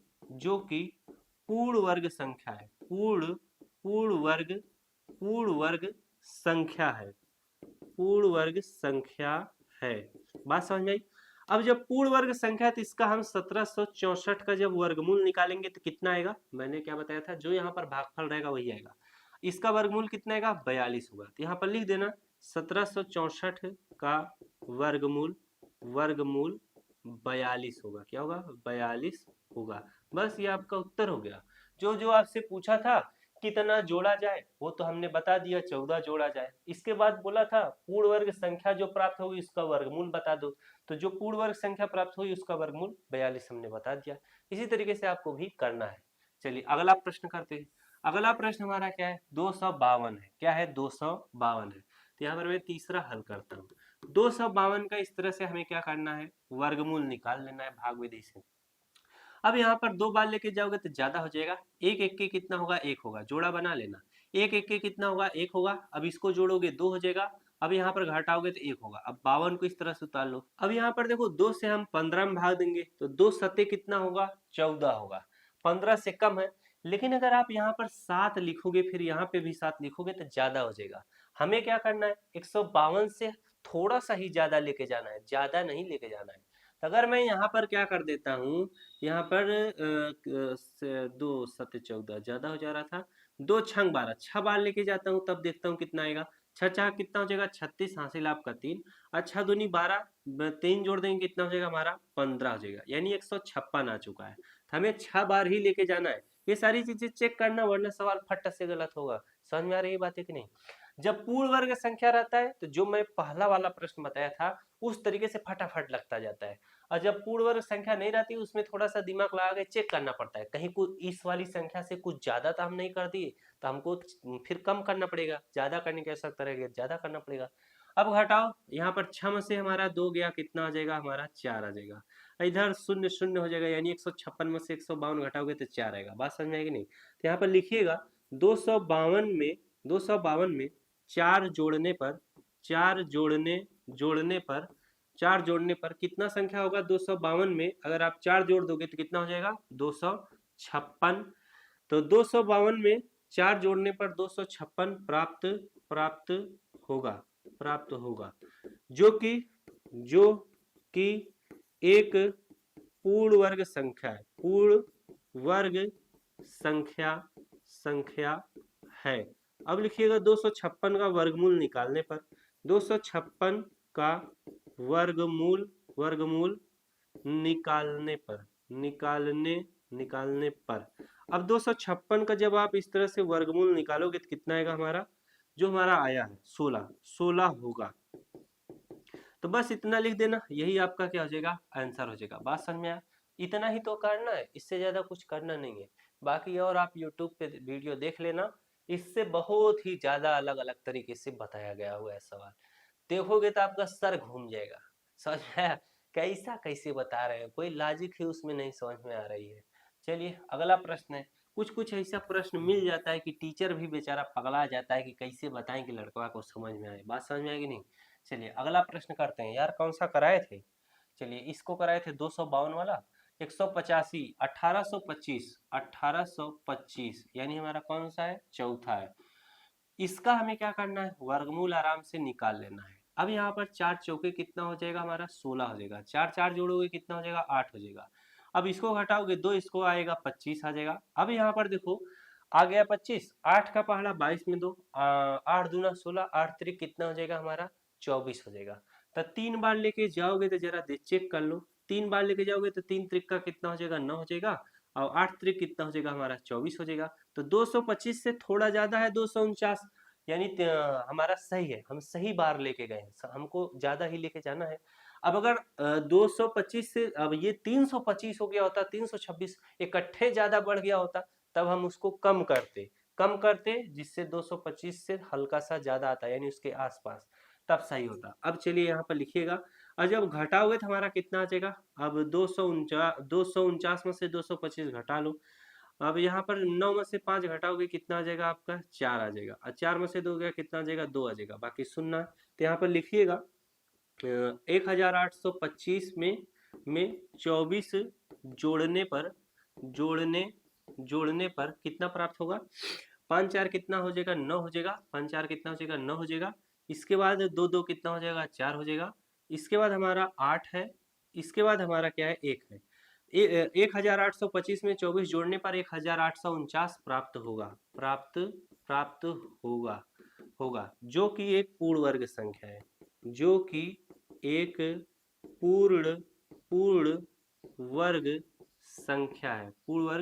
पूर्ण वर्ग संख्या है, पूर्ण वर्ग संख्या है, पूर्ण वर्ग संख्या है। बात समझ में आई। अब जब पूर्ण वर्ग संख्या है तो इसका हम 1764 का जब वर्गमूल निकालेंगे तो कितना आएगा, मैंने क्या बताया था, जो यहाँ पर भागफल रहेगा वही आएगा। इसका वर्गमूल कितना आएगा, 42 होगा। तो यहाँ पर लिख देना 1764 का वर्गमूल वर्गमूल 42 होगा। क्या होगा, 42 होगा। बस ये आपका उत्तर हो गया। जो जो आपसे पूछा था कितना जोड़ा जाए वो तो हमने बता दिया, 14 जोड़ा जाए। इसके बाद बोला था पूर्ण वर्ग संख्या जो प्राप्त होगी उसका वर्गमूल बता दो, तो जो पूर्ण वर्ग संख्या प्राप्त हुई उसका वर्गमूल 42 हमने बता दिया। इसी तरीके से आपको भी करना है। चलिए अगला प्रश्न करते हैं। अगला प्रश्न हमारा क्या है, 252 है। क्या है, 252 है। तो यहाँ पर मैं तीसरा हल करता हूँ। 252 का इस तरह से हमें क्या करना है, वर्गमूल निकाल लेना है भाग विधि से। अब यहाँ पर 2 बार लेके जाओगे तो ज्यादा हो जाएगा। 1 1 के कितना होगा, 1 होगा, जोड़ा बना लेना। 1 1 के कितना होगा, 1 होगा। अब इसको जोड़ोगे 2 हो जाएगा। अब यहाँ पर घटाओगे तो 1 होगा। अब 52 को इस तरह से उतार लो। अब यहाँ पर देखो 2 से हम 15 में भाग देंगे तो 2 सत्ते कितना होगा, 14 होगा। 15 से कम है, लेकिन अगर आप यहाँ पर 7 लिखोगे, फिर यहाँ पे भी 7 लिखोगे तो ज्यादा हो जाएगा। हमें क्या करना है, 152 से थोड़ा सा ही ज्यादा लेके जाना है, ज्यादा नहीं लेके जाना है। तो अगर मैं यहाँ पर क्या कर देता हूँ, यहाँ पर 2 7 14 ज्यादा हो जा रहा था, 2 छंग 12, 6 बार लेके जाता हूँ तब देखता हूँ कितना आएगा। 6 6 कितना हो जाएगा, 36 हासिल आपका 3, अच्छा दूनी 12, 3 जोड़ देंगे कितना हो जाएगा हमारा, 15 हो जाएगा, यानी 156 आ चुका है। तो हमें 6 बार ही लेके जाना है। ये सारी चीजें चेक करना, वरना सवाल फट से गलत होगा। समझ में आ रही है बात है कि नहीं। जब पूर्ण वर्ग संख्या रहता है तो जो मैं पहला वाला प्रश्न बताया था उस तरीके से फटाफट लगता जाता है, और जब पूर्ण वर्ग संख्या नहीं रहती उसमें थोड़ा सा दिमाग लगा के चेक करना पड़ता है, कहीं कुछ इस वाली संख्या से कुछ ज्यादा तो हम नहीं कर दिए, तो हमको फिर कम करना पड़ेगा, ज्यादा करने की आवश्यकता रहेगी, ज्यादा करना पड़ेगा। अब घटाओ, यहाँ पर 6 में से हमारा 2 गया, कितना आ जाएगा हमारा, 4 आ जाएगा। इधर 0 0 हो जाएगा, यानी 156 में से 152 घटाओगे तो 4 आएगा। बात समझ में आएगी नहीं। तो यहाँ पर लिखिएगा 252 में चार जोड़ने पर चार जोड़ने पर कितना संख्या होगा 252 में? अगर आप चार जोड़ दोगे तो कितना हो जाएगा? 256। तो 252 में चार जोड़ने पर 256 प्राप्त होगा प्राप्त होगा जो कि एक पूर्ण वर्ग संख्या है, पूर्ण वर्ग संख्या है। अब लिखिएगा 256 का वर्गमूल निकालने पर, 256 का वर्गमूल निकालने पर अब 256 का जब आप इस तरह से वर्गमूल निकालोगे तो कितना आएगा हमारा? जो हमारा आया है 16 होगा। तो बस इतना लिख देना, यही आपका क्या हो जाएगा? आंसर हो जाएगा। बात समझ में आया? इतना ही तो करना है, इससे ज्यादा कुछ करना नहीं है। बाकी और आप YouTube पे वीडियो देख लेना, इससे बहुत ही ज्यादा अलग अलग तरीके से बताया गया हुआ है सवाल। देखोगे तो आपका सर घूम जाएगा। समझ में आया? कैसा कैसे बता रहे हैं, कोई लॉजिक ही उसमें नहीं समझ में आ रही है। चलिए अगला प्रश्न है। कुछ कुछ ऐसा प्रश्न मिल जाता है कि टीचर भी बेचारा पगला जाता है कि कैसे बताएं कि लड़का को समझ में आए। बात समझ में आएगी नहीं? चलिए अगला प्रश्न करते हैं। यार कौन सा कराए थे? चलिए इसको कराए थे 252 वाला। 185 1825 यानी हमारा कौन सा है? चौथा है। इसका हमें क्या करना है? वर्गमूल आराम से निकाल लेना है। अब यहाँ पर चार चौके कितना हो जाएगा हमारा? 16 हो जाएगा। चार चार जोड़ोगे कितना हो जाएगा? 8 हो जाएगा। अब इसको घटाओगे 2, इसको आएगा 25 आ जाएगा। अब यहाँ पर देखो आ गया 25, 8 का पहाड़ा 22 में 2, 8 दूना 16, 8 त्रिक कितना हो जाएगा हमारा? 24 हो जाएगा। तो 3 बार लेके जाओगे तो जरा चेक कर लो, 3 बार लेके जाओगे तो 3 त्रिक का कितना हो जाएगा? 9 हो जाएगा। और 8 त्रिक कितना हो जाएगा हमारा? 24 हो जाएगा। तो 225 से थोड़ा ज्यादा है 249, यानी हमारा सही है, हम सही बार लेके गए हैं, हमको ज्यादा ही लेके जाना है। अब अगर 225 से अब ये 325 हो गया होता, 326 इकट्ठे ज्यादा बढ़ गया होता, तब हम उसको कम करते जिससे 225 से हल्का सा ज्यादा आता यानी उसके आसपास, तब सही होता। अब चलिए यहाँ पर लिखिएगा, और जब घटाओगे तो हमारा कितना आ जाएगा? अब 249 में से 225 घटा लो। अब यहाँ पर 9 में से 5 घटाओगे कितना आ जाएगा आपका? 4 आ जाएगा। और 4 में से 2 गया कितना आ जाएगा? 2 आ जाएगा। बाकी सुनना, तो यहाँ पर लिखिएगा 1825 में 24 जोड़ने पर कितना प्राप्त होगा? 5 4 कितना हो जाएगा? 9 हो जाएगा। 5 4 कितना हो जाएगा? 9 हो जाएगा। इसके बाद 2 2 कितना हो जाएगा? 4 हो जाएगा। इसके बाद हमारा 8 है। इसके बाद हमारा क्या है? 1 है। 1825 में 24 जोड़ने पर 1849 प्राप्त होगा जो कि एक पूर्ण वर्ग संख्या है, जो कि एक पूर्ण वर्ग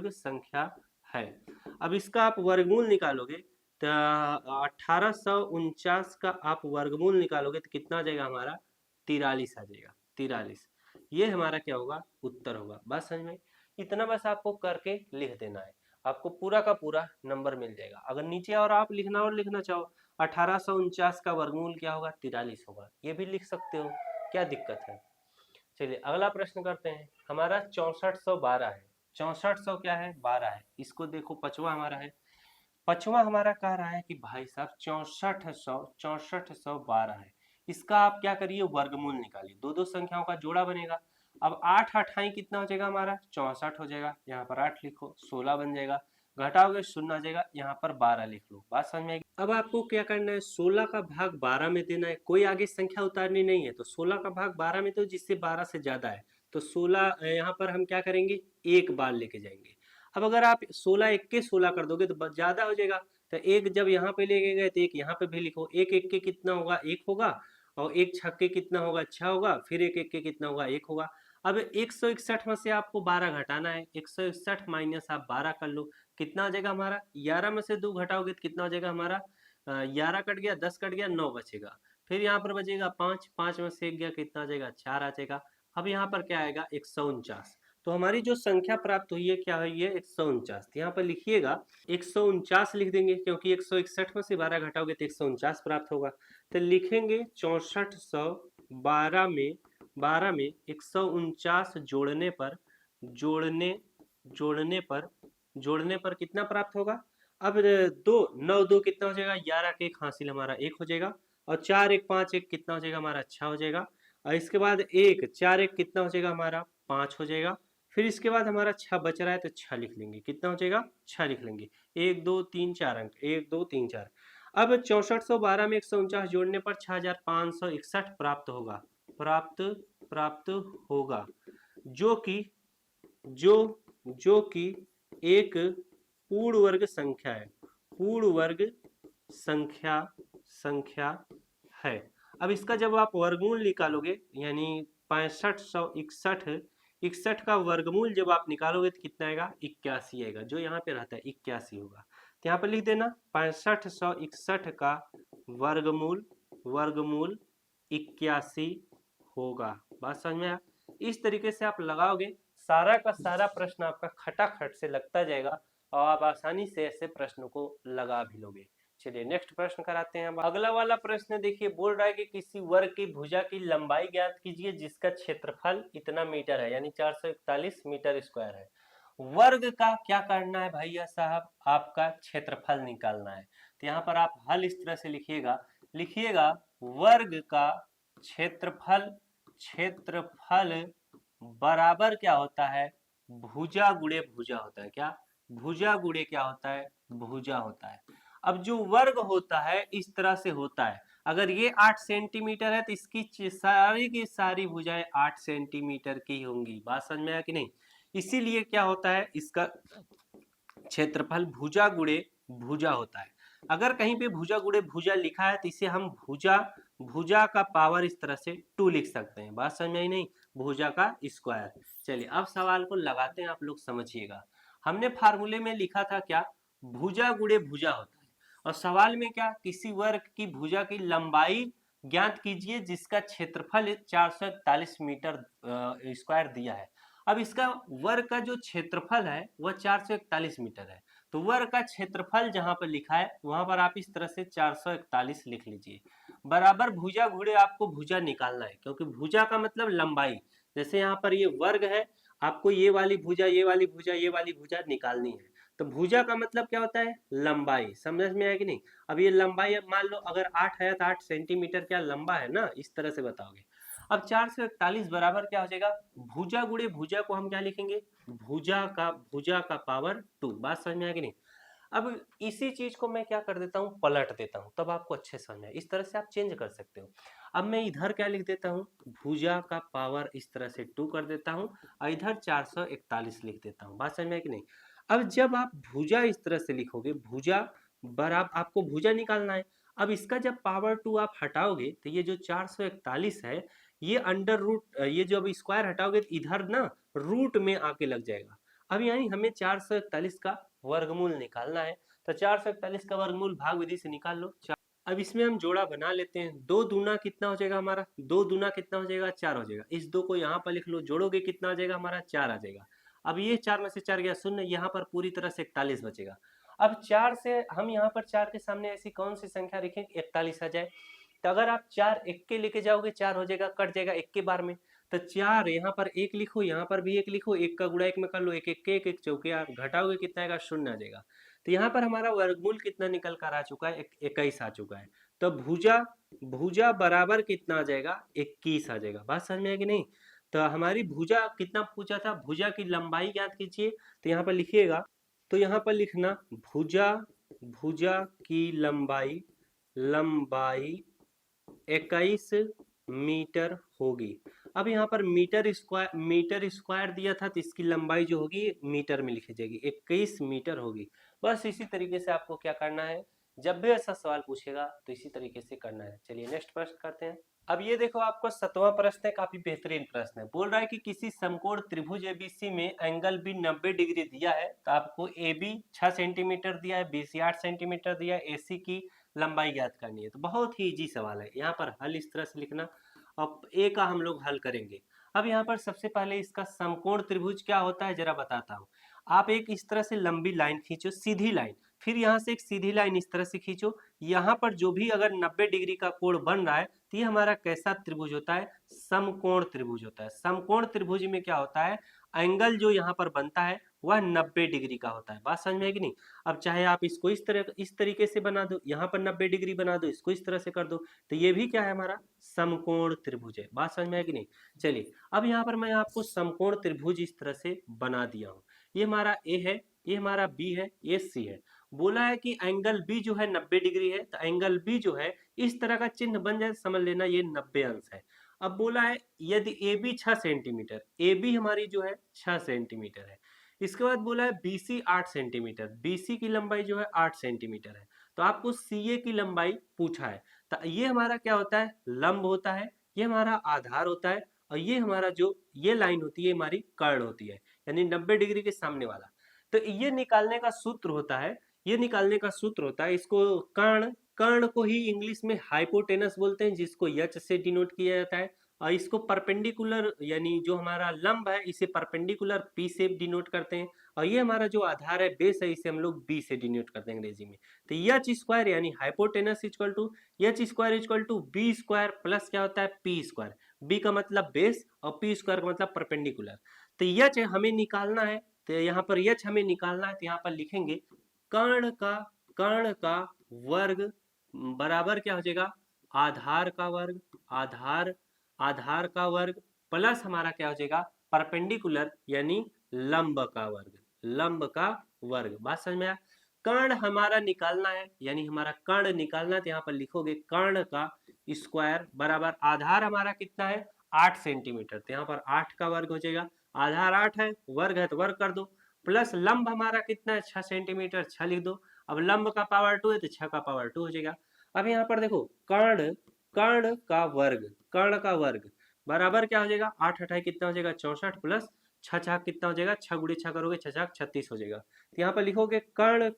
संख्या है। अब इसका आप वर्गमूल निकालोगे तो 1849 का आप वर्गमूल निकालोगे तो कितना आ जाएगा हमारा? 43 आ जाएगा। 43 ये हमारा क्या होगा? उत्तर होगा। बात समझ में? इतना बस आपको करके लिख देना है, आपको पूरा का पूरा नंबर मिल जाएगा। अगर नीचे और आप लिखना चाहो 1849 का वर्गमूल क्या होगा? 43 होगा, ये भी लिख सकते हो, क्या दिक्कत है। चलिए अगला प्रश्न करते हैं। हमारा 6412 है। 6400 क्या है? 12 है। इसको देखो पचवा हमारा है। पचवा हमारा कह रहा है कि भाई साहब 6412 है, इसका आप क्या करिए? वर्गमूल निकालिए। दो दो संख्याओं का जोड़ा बनेगा। अब 8 अठाई कितना हो जाएगा हमारा? 64 हो जाएगा। यहाँ पर 8 लिखो, 16 बन जाएगा। घटाओगे 0 आ जाएगा, यहाँ पर 12 लिख लो। बात समझ में आएगी? अब आपको क्या करना है? 16 का भाग 12 में देना है, कोई आगे संख्या उतारनी नहीं है। तो 16 का भाग 12 में दो जिससे 12 से ज्यादा है। तो 16 यहाँ पर हम क्या करेंगे? एक बार लेके जाएंगे। अब अगर आप 16 एक के 16 कर दोगे तो ज्यादा हो जाएगा। तो एक जब यहाँ पे लेके गए तो एक यहाँ पे भी लिखो। एक एक के कितना होगा? एक होगा। और एक छक्के कितना होगा? 6 होगा। फिर एक एक के कितना होगा? 1 होगा। अब 161 में से आपको 12 घटाना है। 161 माइनस आप 12 कर लो, कितना आ जाएगा हमारा? 11 में से 2 घटाओगे तो कितना हो जाएगा हमारा? 11 कट गया, 10 कट गया, 9 बचेगा। फिर यहाँ पर बचेगा 5, 5 में से 1 गया, कितना आ जाएगा? 4 आ जाएगा। अब यहाँ पर क्या आएगा? 149। तो हमारी जो संख्या प्राप्त हुई है क्या हुई है? 149। यहाँ पर लिखिएगा 149 लिख देंगे, क्योंकि 161 में से 12 घटाओगे तो 149 प्राप्त होगा। तो लिखेंगे 6412 में 149 जोड़ने पर कितना प्राप्त होगा? अब दो, 9 2 कितना हो जाएगा, 11 के एक हासिल हमारा 1 हो जाएगा, और 4 1 5 1 कितना हो जाएगा हमारा 6 हो जाएगा, और इसके बाद 1 4 1 कितना हो जाएगा हमारा 5 हो जाएगा। फिर इसके बाद हमारा 6 बच रहा है तो 6 लिख लेंगे, कितना हो जाएगा 6 लिख लेंगे। 1 2 3 4 अंक, 1 2 3 4। अब 6412 में 149 जोड़ने पर 6561 प्राप्त होगा, प्राप्त प्राप्त होगा, जो कि जो जो कि एक पूर्ण वर्ग संख्या है, पूर्ण वर्ग संख्या संख्या है। अब इसका जब आप वर्गमूल निकालोगे, यानी 6561 का वर्गमूल जब आप निकालोगे तो कितना आएगा, 81 आएगा, जो यहाँ पे रहता है 81 होगा। तो यहाँ पर लिख देना 6561 का वर्गमूल, वर्गमूल 81 होगा। बात समझ में आया? इस तरीके से आप लगाओगे, सारा का सारा प्रश्न आपका खटाखट से लगता जाएगा और आप आसानी से ऐसे प्रश्नों को लगा भी लोगे। चलिए नेक्स्ट प्रश्न कराते हैं। अगला वाला प्रश्न देखिए, बोल रहा है कि किसी वर्ग की भुजा की लंबाई ज्ञात कीजिए जिसका क्षेत्रफल इतना मीटर है, यानी 441 मीटर स्क्वायर है। वर्ग का क्या करना है भैया साहब, आपका क्षेत्रफल निकालना है। तो यहाँ पर आप हल इस तरह से लिखिएगा, लिखिएगा वर्ग का क्षेत्रफल, क्षेत्रफल बराबर क्या होता है, भुजा गुणे भुजा होता है। क्या, भुजा गुणे क्या होता है, भुजा होता है। अब जो वर्ग होता है इस तरह से होता है, अगर ये 8 सेंटीमीटर है तो इसकी सारी की सारी भुजाएं 8 सेंटीमीटर की होंगी। बात समझ में आया कि नहीं? इसीलिए क्या होता है, इसका क्षेत्रफल भुजा गुणे भुजा होता है। अगर कहीं पे भुजा गुणे भुजा लिखा है तो इसे हम भुजा, भुजा का पावर इस तरह से 2 लिख सकते हैं। बात समझ में आई नहीं? भुजा का स्क्वायर। चलिए अब सवाल को लगाते हैं, आप लोग समझिएगा। हमने फार्मूले में लिखा था क्या, भुजा गुणे भुजा होता है, और सवाल में क्या, किसी वर्ग की भुजा की लंबाई ज्ञात कीजिए जिसका क्षेत्रफल 441 मीटर स्क्वायर दिया है। अब इसका वर्ग का जो क्षेत्रफल है वह 441 मीटर है, तो वर्ग का क्षेत्रफल जहां पर लिखा है वहां पर आप इस तरह से 441 लिख लीजिए, बराबर भुजा गुणे आपको भुजा निकालना है, क्योंकि भुजा का मतलब लंबाई। जैसे यहाँ पर ये वर्ग है, आपको ये वाली भुजा, ये वाली भुजा, ये वाली भुजा निकालनी है। तो भुजा का मतलब क्या होता है, लंबाई। समझ में आया कि नहीं? अब ये लंबाई, अब मान लो अगर 8 है तो 8 सेंटीमीटर क्या लंबा है ना, इस तरह से बताओगे। अब 441 बराबर क्या हो जाएगा, भुजा गुणे भुजा को हम क्या लिखेंगे, भुजा का पावर 2। बात समझ में आया कि नहीं? अब इसी चीज को मैं क्या कर देता हूँ, पलट देता हूँ, तब आपको अच्छे समझ में। इस तरह से आप चेंज कर सकते हो। अब मैं इधर क्या लिख देता हूँ, भुजा का पावर इस तरह से 2 कर देता हूँ, और इधर 441 लिख देता हूँ। बात समझ में है कि नहीं? अब जब आप भुजा इस तरह से लिखोगे, भुजा बराबर, आपको भुजा निकालना है। अब इसका जब पावर 2 आप हटाओगे तो ये जो 441 है, ये अंडर रूट, ये जो अब स्क्वायर हटाओगे तो इधर ना रूट में आके लग जाएगा। अब यानी हमें 441 का वर्गमूल निकालना है, तो 441 का वर्गमूल भाग विधि से निकाल लो। अब इसमें हम जोड़ा बना लेते हैं। 2 दूना कितना हो जाएगा हमारा, 2 दूना कितना हो जाएगा, 4 हो जाएगा। इस 2 को यहाँ पर लिख लो, जोड़ोगे कितना आ जाएगा हमारा, 4 आ जाएगा। अब ये 4 में से 4 गया शून्य, यहाँ पर पूरी तरह से 41 बचेगा। अब 4 से हम यहाँ पर 4 के सामने ऐसी कौन सी संख्या लिखें 41 आ जाए। तो अगर आप 4 एक के लेके जाओगे 4 हो जाएगा, कट जाएगा एक के बार में। तो 4 यहाँ पर 1 लिखो, यहाँ पर भी 1 लिखो, 1 का गुणा 1 में कर लो, 1 1 के 1 1 चौके, आप घटाओगे कितना आएगा, शून्य आ जाएगा। तो यहाँ पर हमारा वर्गमूल कितना निकल कर आ चुका है, 21 आ चुका है। तो भुजा, भुजा बराबर कितना आ जाएगा, 21 आ जाएगा। बात समझ में है कि नहीं? तो हमारी भुजा कितना पूछा था, भुजा की लंबाई ज्ञात कीजिए। तो यहाँ पर लिखिएगा, तो यहाँ पर लिखना भुजा, भुजा की लंबाई, लंबाई 21 मीटर होगी। अब यहाँ पर मीटर स्क्वायर दिया था, तो इसकी लंबाई जो होगी मीटर में लिखी जाएगी, 21 मीटर होगी। बस इसी तरीके से आपको क्या करना है, जब भी ऐसा सवाल पूछेगा तो इसी तरीके से करना है। चलिए नेक्स्ट प्रश्न करते हैं। अब ये देखो, आपको 7वां प्रश्न है, काफी बेहतरीन प्रश्न है। बोल रहा है कि किसी समकोण त्रिभुज एबीसी में एंगल बी 90 डिग्री दिया है, तो आपको ए बी 6 सेंटीमीटर दिया है, बी सी 8 सेंटीमीटर दिया है, ए सी की लंबाई ज्ञात करनी है। तो बहुत ही इजी सवाल है। यहाँ पर हल इस तरह से लिखना, अब ए का हम लोग हल करेंगे। अब यहाँ पर सबसे पहले इसका समकोण त्रिभुज क्या होता है जरा बताता हूँ। आप एक इस तरह से लंबी लाइन खींचो, सीधी लाइन, फिर यहाँ से एक सीधी लाइन इस तरह से खींचो। यहाँ पर जो भी अगर 90 डिग्री का कोण बन रहा है तो ये हमारा कैसा त्रिभुज होता है, समकोण त्रिभुज होता है। समकोण त्रिभुज में क्या होता है, एंगल जो यहाँ पर बनता है वह 90 डिग्री का होता है। बात समझ में है कि नहीं। अब चाहे आप इसको इस तरीके से बना दो, यहाँ पर 90 डिग्री बना दो, इसको इस तरह से कर दो, तो ये भी क्या है हमारा समकोण त्रिभुज है। बात समझ में है कि नहीं। चलिए अब यहाँ पर मैं आपको समकोण त्रिभुज इस तरह से बना दिया हूँ। ये हमारा ए है, ये हमारा बी है, ये सी है। बोला है कि एंगल बी जो है 90 डिग्री है, तो एंगल बी जो है इस तरह का चिन्ह बन जाए, समझ लेना ये 90 अंश है। अब बोला है यदि A B 6 centimetre, A B हमारी जो है 6 सेंटीमीटर है। इसके बाद बोला है बीसी 8 सेंटीमीटर, बीसी की लंबाई जो है 8 सेंटीमीटर है। तो आपको सीए की लंबाई पूछा है, तो ये हमारा क्या होता है, लंब होता है, ये हमारा आधार होता है, और ये हमारा जो ये लाइन होती है हमारी कर्ण होती है, यानी 90 डिग्री के सामने वाला। तो ये निकालने का सूत्र होता है, ये निकालने का सूत्र होता है, इसको कर्ण, कर्ण को ही इंग्लिश में हाइपोटेनस बोलते हैं, जिसको एच से डिनोट किया जाता है। और इसको परपेंडिकुलर यानी जो हमारा लंब है इसे परपेंडिकुलर पी से डिनोट करते हैं। और ये हमारा जो आधार है बेस है, इसे हम लोग बी से डिनोट करते हैं अंग्रेजी में। तो एच स्क्वायर यानी hypotenuse equal to H square equal to B square plus क्या होता है पी स्क्वायर। बी का मतलब बेस और पी स्क्वायर का मतलब परपेंडिकुलर। तो एच हमें निकालना है, तो यहाँ पर एच हमें निकालना है, तो यहाँ पर लिखेंगे कर्ण का वर्ग बराबर क्या हो जाएगा, आधार का वर्ग, आधार का वर्ग प्लस हमारा क्या हो जाएगा परपेंडिकुलर यानी लंब का वर्ग, लंब का वर्ग। बात समझ में आया। कर्ण हमारा निकालना है, यानी हमारा कर्ण निकालना है, तो यहाँ पर लिखोगे कर्ण का स्क्वायर बराबर आधार हमारा कितना है 8 सेंटीमीटर, तो यहाँ पर 8 का वर्ग हो जाएगा, आधार 8 है, वर्ग है तो वर्ग कर दो, प्लस लंब हमारा कितना है 6 सेंटीमीटर, 6 लिख दो। अब लंब का पावर 2 है तो 6 का पावर 2 हो जाएगा। अब यहाँ पर देखो कर्ण कर्ण का वर्ग बराबर क्या हो जाएगा 8 अठाई कितना हो जाएगा 64 प्लस 6 छाक कितना हो जाएगा 6 गुड़े 6 करोगे 6 छाक 36 हो जाएगा। तो यहाँ पर लिखोगे कर्ण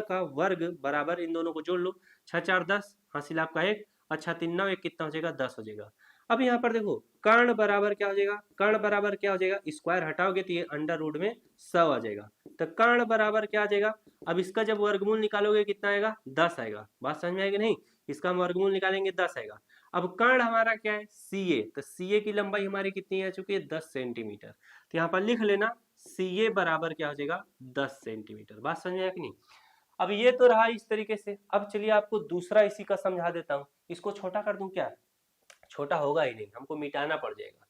का वर्ग बराबर इन दोनों को जोड़ लो, 6 4 10 हासिल आपका 1, अच्छा 3 9 1 कितना हो जाएगा 10 हो जाएगा। अब यहाँ पर देखो कर्ण बराबर क्या हो जाएगा, कर्ण बराबर क्या हो जाएगा, स्क्वायर हटाओगे तो ये अंडर रूट में 100 आ जाएगा। तो कर्ण बराबर क्या आ जाएगा, अब इसका जब वर्गमूल निकालोगे कितना आएगा 10 आएगा। बात समझ में आएगी नहीं, इसका हम वर्गमूल निकालेंगे 10 आएगा। अब कर्ण हमारा क्या है सी ए, तो सी ए की लंबाई हमारी कितनी आ चुकी है 10 सेंटीमीटर, तो यहाँ पर लिख लेना सी ए बराबर क्या हो जाएगा 10 सेंटीमीटर। बात समझ में आया कि नहीं। अब ये तो रहा इस तरीके से। अब चलिए आपको दूसरा इसी का समझा देता हूँ, इसको छोटा कर दूं क्या, छोटा होगा ही नहीं, हमको मिटाना पड़ जाएगा,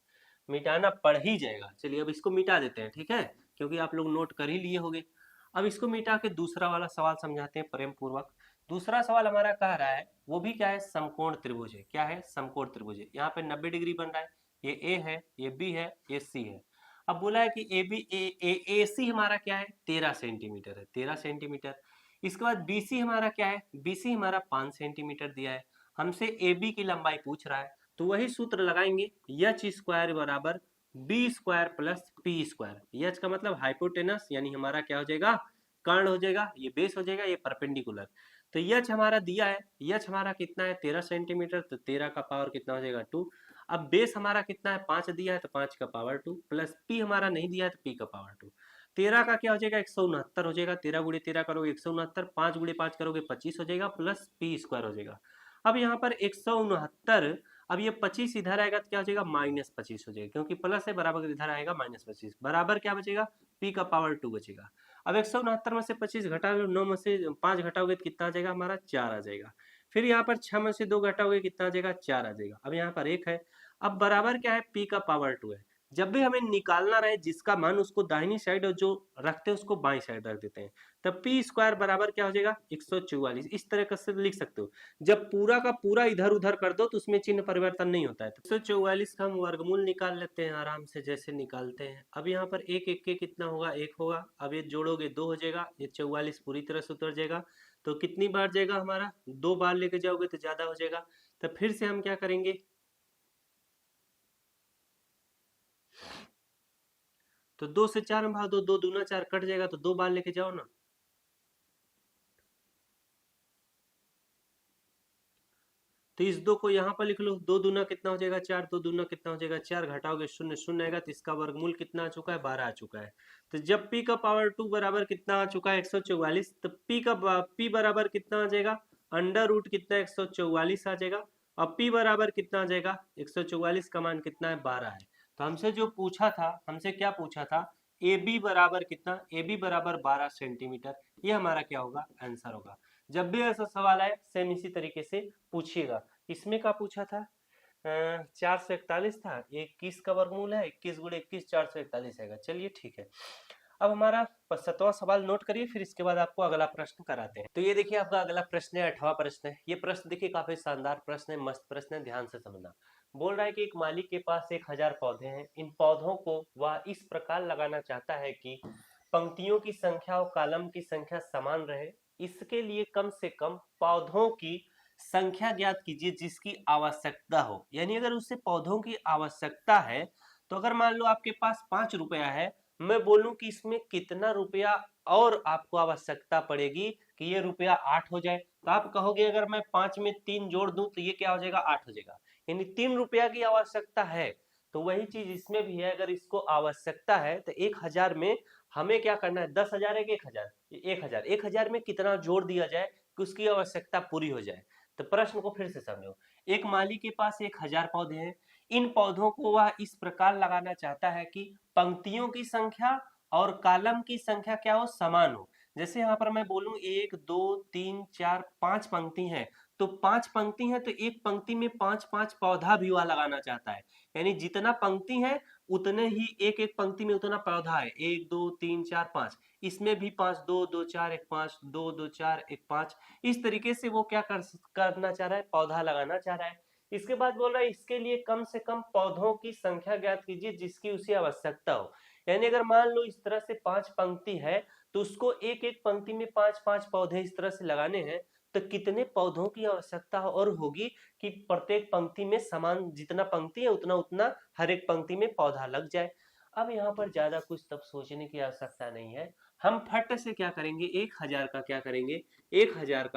मिटाना पड़ ही जाएगा। चलिए अब इसको मिटा देते हैं, ठीक है, क्योंकि आप लोग नोट कर ही लिए होंगे। अब इसको मिटा के दूसरा वाला सवाल समझाते हैं प्रेम पूर्वक। दूसरा सवाल हमारा कह रहा है, वो भी क्या है समकोण त्रिभुज है, क्या है समकोण त्रिभुज है। यहाँ पे 90 डिग्री बन रहा है, ये ए है, ये बी है, ये सी है। अब बोला है कि ए बी ए सी हमारा क्या है 13 सेंटीमीटर है, 13 सेंटीमीटर। इसके बाद बी सी हमारा क्या है, बी सी हमारा 5 सेंटीमीटर दिया है, हमसे ए बी की लंबाई पूछ रहा है। तो वही सूत्र लगाएंगे एच स्क्वायर बराबर B square plus P square. H का मतलब हाइपोटेनस यानी हमारा क्या हो जाएगा कर्ण हो जाएगा, ये बेस हो जाएगा, ये परपेंडिकुलर। तो एच हमारा दिया है, एच हमारा कितना है 13 सेंटीमीटर, तो 13 का पावर कितना हो जाएगा 2। अब बेस हमारा कितना है 5 दिया है, तो 5 का पावर 2 प्लस पी हमारा नहीं दिया है, तो पी का पावर 2। 13 का क्या हो जाएगा 169 हो जाएगा, 13 गुड़े 13 करोगे 169, 5 गुड़े 5 करोगे 25 हो जाएगा, प्लस पी स्क्वायर हो जाएगा। अब यहाँ पर 169, अब ये 25 इधर आएगा तो क्या हो जाएगा -25 हो जाएगा, क्योंकि प्लस है बराबर इधर आएगा -25, बराबर क्या बचेगा पी का पावर 2 बचेगा। अब 169 में से 25 घटाओगे, 9 में से 5 घटाओगे तो कितना आ जाएगा हमारा 4 आ जाएगा। फिर यहाँ पर 6 में से 2 घटाओगे कितना आ जाएगा 4 आ जाएगा। अब यहाँ पर 1 है, अब बराबर क्या है पी का पावर 2 है। जब भी हमें निकालना रहे जिसका मान उसको दाहिनी साइड और जो रखते हैं उसको बाईं साइड रख देते हैं, तब पी स्क्वायर बराबर क्या हो जाएगा 144। इस तरह से लिख सकते हो, जब पूरा का पूरा इधर उधर कर दो तो उसमें चिन्ह परिवर्तन नहीं होता है। तो 144 का हम वर्गमूल निकाल लेते हैं आराम से, जैसे निकालते हैं। अब यहाँ पर एक एक के कितना होगा 1 होगा, अब ये जोड़ोगे 2 हो जाएगा, ये 44 पूरी तरह से उतर जाएगा। तो कितनी बार जाएगा हमारा 2 बार लेके जाओगे तो ज्यादा हो जाएगा। तो फिर से हम क्या करेंगे, तो 2 से 4 में भाग दो, 2 दूना 4 कट जाएगा, तो 2 बार लेके जाओ ना। तो इस 2 को यहाँ पर लिख लो, 2 दूना कितना हो जाएगा 4, 2 दूना कितना हो जाएगा 4, घटाओगे 0 0 आएगा, तो इसका वर्गमूल कितना आ चुका है 12 आ चुका है। तो जब p का पावर 2 बराबर कितना आ चुका है 144, तो p बराबर कितना आ जाएगा अंडर रूट कितना 144 आ जाएगा। अब p बराबर कितना आ जाएगा 144 का मान कितना है 12 है, तो हमसे जो पूछा था, हमसे क्या पूछा था, ए बी बराबर कितना, ए बी बराबर 12 सेंटीमीटर। ये हमारा क्या होगा, आंसर होगा। जब भी ऐसा सवाल आए सेम इसी तरीके से पूछिएगा। इसमें क्या पूछा था, 441 था, 21 का वर्गमूल है, 21 गुणे 21 441 आएगा। चलिए ठीक है। अब हमारा 7वां सवाल नोट करिए, फिर इसके बाद आपको अगला प्रश्न कराते हैं। तो ये देखिए आपका अगला प्रश्न है, 8वां प्रश्न है। ये प्रश्न देखिए काफी शानदार प्रश्न है, मस्त प्रश्न है, ध्यान से समझना। बोल रहा है कि एक माली के पास 1000 पौधे हैं। इन पौधों को वह इस प्रकार लगाना चाहता है कि पंक्तियों की संख्या और कॉलम की संख्या समान रहे। इसके लिए कम से कम पौधों की संख्या ज्ञात कीजिए जिसकी आवश्यकता हो। यानी अगर उससे पौधों की आवश्यकता है, तो अगर मान लो आपके पास 5 रुपया है, मैं बोलूं कि इसमें कितना रुपया और आपको आवश्यकता पड़ेगी कि ये रुपया 8 हो जाए, तो आप कहोगे अगर मैं 5 में 3 जोड़ दूं तो ये क्या हो जाएगा, 8 हो जाएगा। यानी 3 रुपया की आवश्यकता है। तो वही चीज इसमें भी है, अगर इसको आवश्यकता है तो 1000 में हमें क्या करना है, 10,000 है कि 1000, 1000, 1000 में कितना जोड़ दिया जाए कि उसकी आवश्यकता पूरी हो जाए। तो प्रश्न को फिर से समझो। एक माली के पास 1000 पौधे हैं। इन पौधों को वह इस प्रकार लगाना चाहता है कि पंक्तियों की संख्या और कॉलम की संख्या क्या हो, समान हो। जैसे यहाँ पर मैं बोलूं 1 2 3 4 5 पंक्ति है, तो 5 पंक्ति है तो एक पंक्ति में 5-5 पौधा भी वह लगाना चाहता है। यानी जितना पंक्ति है उतने ही एक एक पंक्ति में उतना पौधा है, 1 2 3 4 5। इसमें भी 5 2 2 4 1 5 2 2 4 1 5। इस तरीके से वो क्या करना चाह रहा है, पौधा लगाना चाह रहा है। इसके बाद बोल रहा है इसके लिए कम से कम पौधों की संख्या ज्ञात कीजिए जिसकी उसे आवश्यकता हो। यानी अगर मान लो इस तरह से 5 पंक्ति है, तो उसको एक एक पंक्ति में 5-5 पौधे इस तरह से लगाने हैं, तो कितने पौधों की आवश्यकता और होगी कि प्रत्येक पंक्ति में समान, जितना पंक्ति है उतना उतना हर एक पंक्ति में पौधा लग जाए। अब यहाँ पर ज्यादा कुछ तब सोचने की आवश्यकता नहीं है। हम फट से क्या करेंगे, 1000 का क्या करेंगे, 1000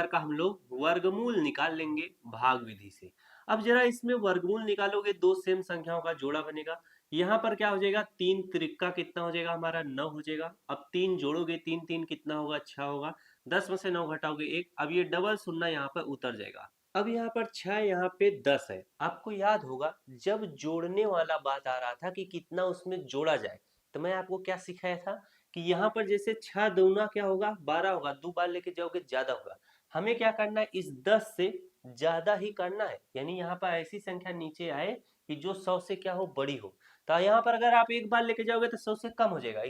का हम लोग वर्गमूल निकाल लेंगे भाग विधि से। अब जरा इसमें वर्गमूल निकालोगे, दो सेम संख्याओं का जोड़ा बनेगा। यहाँ पर क्या हो जाएगा, 3 त्रिका कितना हो जाएगा हमारा, 9 हो जाएगा। अब 3 जोड़ोगे, 3 3 कितना होगा, 6 होगा। 10 में से 9 घटाओगे 1। अब ये डबल शून्य यहाँ पर उतर जाएगा। अब यहाँ पर 6, यहाँ पे 10 है। आपको याद होगा जब जोड़ने वाला बात आ रहा था कि कितना उसमें जोड़ा जाए, तो मैं आपको क्या सिखाया था कि यहाँ पर जैसे 6 दूना क्या होगा, 12 होगा। 2 बार लेके जाओगे ज्यादा होगा। हमें क्या करना है, इस 10 से ज्यादा ही करना है। यानी यहाँ पर ऐसी संख्या नीचे आए कि जो 100 से क्या हो, बड़ी हो। तो यहाँ पर अगर आप एक बार लेके जाओगे तो 100 से कम हो जाएगा,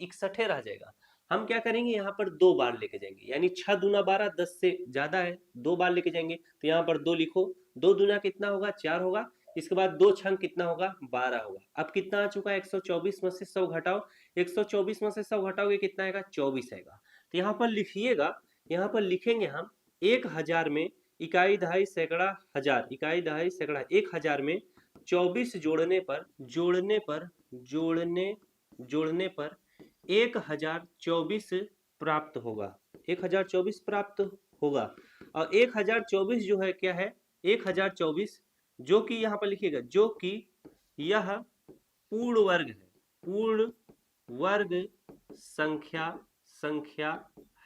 61 रह जाएगा। हम क्या करेंगे, यहाँ पर 2 बार लेके जाएंगे। यानी 6 दूना 12, 10 से ज्यादा है, 2 बार लेके जाएंगे। तो यहाँ पर 2 लिखो। 2 दूना कितना होगा, 4 होगा। इसके बाद 2 छंग कितना होगा, 12 होगा। अब कितना आ चुका है, 124 में से 100 घटाओ। 124 में से 100 घटाओगे कितना आएगा, 24 आएगा। तो यहाँ पर लिखिएगा, यहाँ पर लिखेंगे हम 1000 में इकाई दहाई सैकड़ा हजार, इकाई दहाई सैकड़ा 1000 में 24 जोड़ने पर 1024 प्राप्त होगा। 1024 प्राप्त होगा। और 1024 जो है क्या है, 1024 जो कि यहाँ पर लिखिएगा, जो कि यह पूर्ण वर्ग है, पूर्ण वर्ग संख्या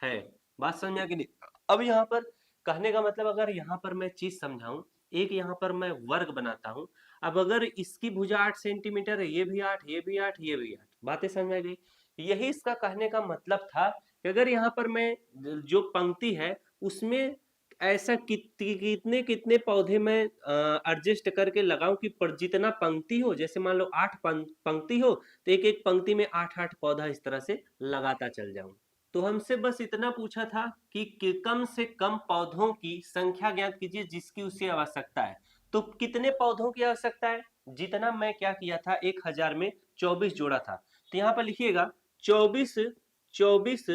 है। बात समझ में आ गई नहीं? अब यहाँ पर कहने का मतलब, अगर यहाँ पर मैं चीज समझाऊं, एक यहाँ पर मैं वर्ग बनाता हूं। अब अगर इसकी भुजा 8 सेंटीमीटर है, ये भी 8, ये भी 8, ये भी 8। बातें समझ में आ गई? यही इसका कहने का मतलब था कि अगर यहाँ पर मैं जो पंक्ति है उसमें ऐसा कितने कितने पौधे मैं एडजस्ट करके लगाऊं कि पर जितना पंक्ति हो, जैसे मान लो 8 पंक्ति हो, तो एक एक पंक्ति में 8-8 पौधा इस तरह से लगाता चल जाऊं। तो हमसे बस इतना पूछा था कि कम से कम पौधों की संख्या ज्ञात कीजिए जिसकी उसे आवश्यकता है। तो कितने पौधों की आवश्यकता है, जितना मैं क्या किया था, 1000 में 24 जोड़ा था। तो यहाँ पर लिखिएगा 24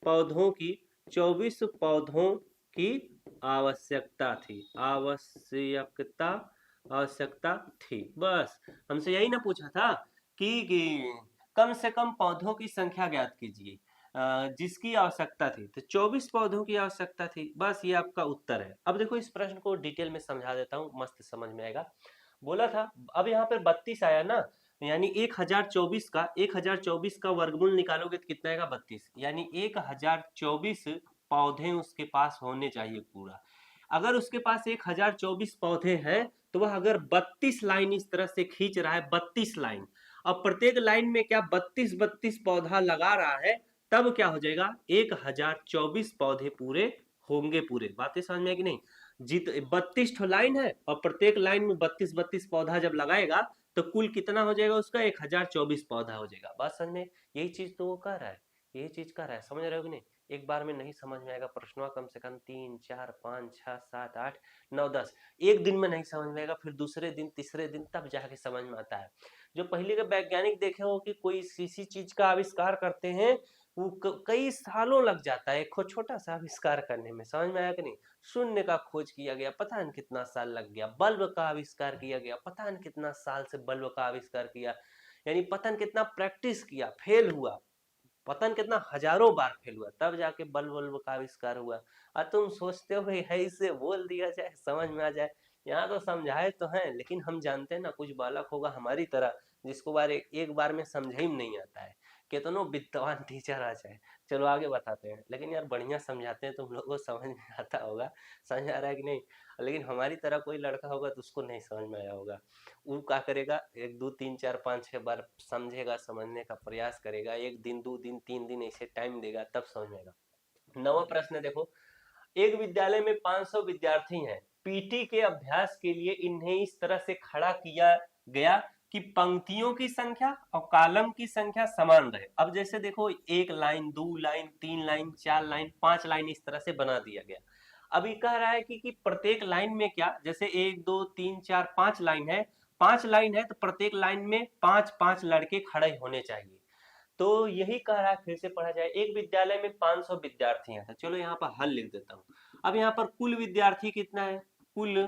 पौधों की 24 पौधों की आवश्यकता थी। बस हमसे यही ना पूछा था कि कम से कम पौधों की संख्या ज्ञात कीजिए जिसकी आवश्यकता थी। तो 24 पौधों की आवश्यकता थी। बस ये आपका उत्तर है। अब देखो इस प्रश्न को डिटेल में समझा देता हूँ, मस्त समझ में आएगा। बोला था, अब यहाँ पर 32 आया ना, यानी 1024 का वर्गमूल निकालोगे तो कितना आएगा, 32। यानी 1024 पौधे उसके पास होने चाहिए पूरा। अगर उसके पास 1024 पौधे हैं तो वह अगर 32 लाइन इस तरह से खींच रहा है, 32 लाइन, और प्रत्येक लाइन में क्या 32 पौधा लगा रहा है, तब क्या हो जाएगा, 1024 पौधे पूरे होंगे पूरे। बातें समझ में कि नहीं? 32 ठो लाइन है और प्रत्येक लाइन में 32 पौधा जब लगाएगा तो कुल कितना हो जाएगा उसका, 1024 पौधा हो जाएगा। बात समझ में? यही चीज तो वो कह रहा है, यही चीज कह रहा है, समझ रहे हो कि नहीं? एक बार में नहीं समझ में आएगा प्रश्नवा, कम से कम 3 4 5 6 7 8 9 10, एक दिन में नहीं समझ में आएगा, फिर दूसरे दिन तीसरे दिन तब जाके समझ में आता है। जो पहले के वैज्ञानिक देखे हो कि कोई किसी चीज का आविष्कार करते हैं, वो कई सालों लग जाता है एक छोटा सा आविष्कार करने में। समझ में आया कि नहीं? शून्य का खोज किया गया, पता नहीं कितना साल लग गया। बल्ब का आविष्कार किया गया, पता नहीं कितना साल से बल्ब का आविष्कार किया, यानी पता नहीं कितना प्रैक्टिस किया, फेल हुआ, पता नहीं कितना हजारों बार फेल हुआ, तब जाके बल्ब बल्ब का आविष्कार हुआ। और तुम सोचते हो भाई है इसे बोल दिया जाए समझ में आ जाए। यहाँ तो समझाए तो हैं, लेकिन हम जानते हैं ना कुछ बालक होगा हमारी तरह जिसको एक बार में समझ ही नहीं आता है, कितनों विद्वान टीचर आ जाए। चलो आगे बताते हैं, लेकिन यार बढ़िया समझाते हैं, तुम लोगों को समझ में आता होगा, समझ आ रहा है कि नहीं? लेकिन हमारी तरह कोई लड़का होगा तो उसको नहीं समझ में आया होगा। वो क्या करेगा, 1 2 3 4 5 6 बार समझेगा, समझने का प्रयास करेगा, 1 दिन 2 दिन 3 दिन ऐसे टाइम देगा, तब समझ में आएगा। नवा प्रश्न देखो, एक विद्यालय में 500 विद्यार्थी हैं, पीटी के अभ्यास के लिए इन्हें इस तरह से खड़ा किया गया कि पंक्तियों की संख्या और कॉलम की संख्या समान रहे। अब जैसे देखो, 1 line 2 line 3 line 4 line 5 line इस तरह से बना दिया गया। अभी कह रहा है कि प्रत्येक लाइन में क्या, जैसे 1 2 3 4 5 लाइन है, 5 लाइन है तो प्रत्येक लाइन में 5 5 लड़के खड़े होने चाहिए। तो यही कह रहा है, फिर से पढ़ा जाए, एक विद्यालय में 500 विद्यार्थी हैं। तो चलो यहाँ पर हल लिख देता हूँ। अब यहाँ पर कुल विद्यार्थी कितना है, कुल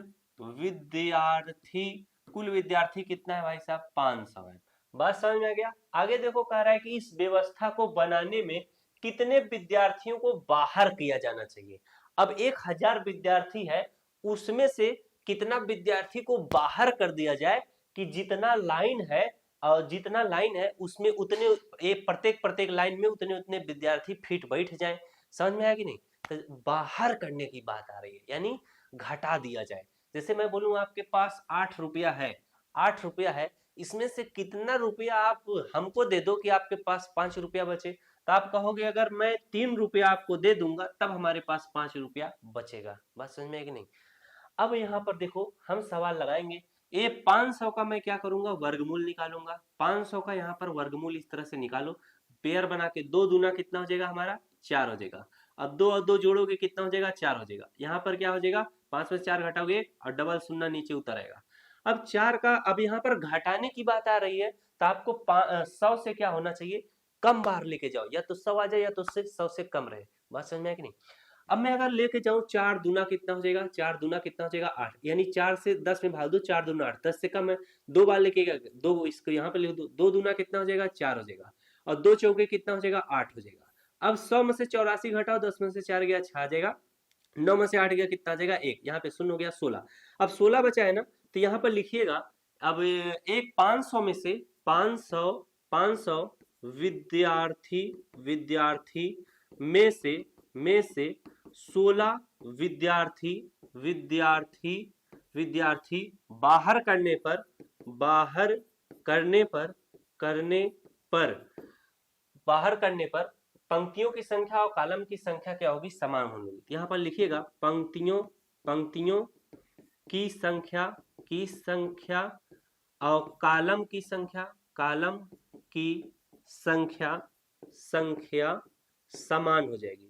विद्यार्थी, कुल विद्यार्थी कितना है भाई साहब, 500 है। बात समझ में आ गया? आगे देखो, कह रहा है कि इस व्यवस्था को बनाने में कितने विद्यार्थियों को बाहर किया जाना चाहिए। अब 1000 विद्यार्थी है, उसमें से कितना विद्यार्थी को बाहर कर दिया जाए कि जितना लाइन है, और जितना लाइन है उसमें उतने, प्रत्येक प्रत्येक लाइन में उतने उतने विद्यार्थी फिट बैठ जाए। समझ में आया कि नहीं? तो बाहर करने की बात आ रही है, यानी घटा दिया जाए। जैसे मैं बोलूं आपके पास 8 रुपया है, 8 रुपया है, इसमें से कितना रुपया आप हमको दे दो कि आपके पास 5 रुपया बचे। तो आप कहोगे अगर मैं 3 रुपया आपको दे दूंगा तब हमारे पास 5 रुपया बचेगा। बात समझ में है कि नहीं? अब यहाँ पर देखो हम सवाल लगाएंगे, ये 500 का मैं क्या करूंगा, वर्गमूल निकालूंगा। 500 का यहाँ पर वर्गमूल इस तरह से निकालो, पेयर बना के, 2 दूना कितना हो जाएगा हमारा, 4 हो जाएगा। अब 2 और 2 जोड़ोगे कितना हो जाएगा, 4 हो जाएगा। यहाँ पर क्या हो जाएगा, 5 में 4 घटाओगे और डबल शून्य नीचे उतर आएगा। अब 4 का, अब यहाँ पर घटाने की बात आ रही है, तो आपको 100 से क्या होना चाहिए, कम बाहर लेके जाओ, या तो 100 आ जाए या तो 100 से कम रहे। बात समझ में है कि नहीं? अब मैं अगर लेके जाऊं, 4 दूना कितना हो जाएगा, 4 दूना कितना हो जाएगा, 8, यानी 4 से 10 में भाग दो, 4 दूना 8, 10 से कम है, 2 बार लेके दो, इसको यहाँ पे लिख दो, 2 दूना कितना हो जाएगा, 4 हो जाएगा, और 2 चौके कितना हो जाएगा, 8 हो जाएगा। अब 100 में से 84 घटाओ, 10 में से 4 गया 6 आ जाएगा, 9 में से 8 गया कितना आ जाएगा, 1, यहाँ पे शून्य हो गया 16। अब 16 बचा है ना, तो यहाँ पर लिखिएगा, अब एक 500 में से 500 विद्यार्थी में से 16 विद्यार्थी बाहर करने पर पंक्तियों की संख्या और कॉलम की संख्या क्या होगी, समान होगी। यहाँ पर लिखिएगा पंक्तियों की संख्या और कॉलम की संख्या समान हो जाएगी।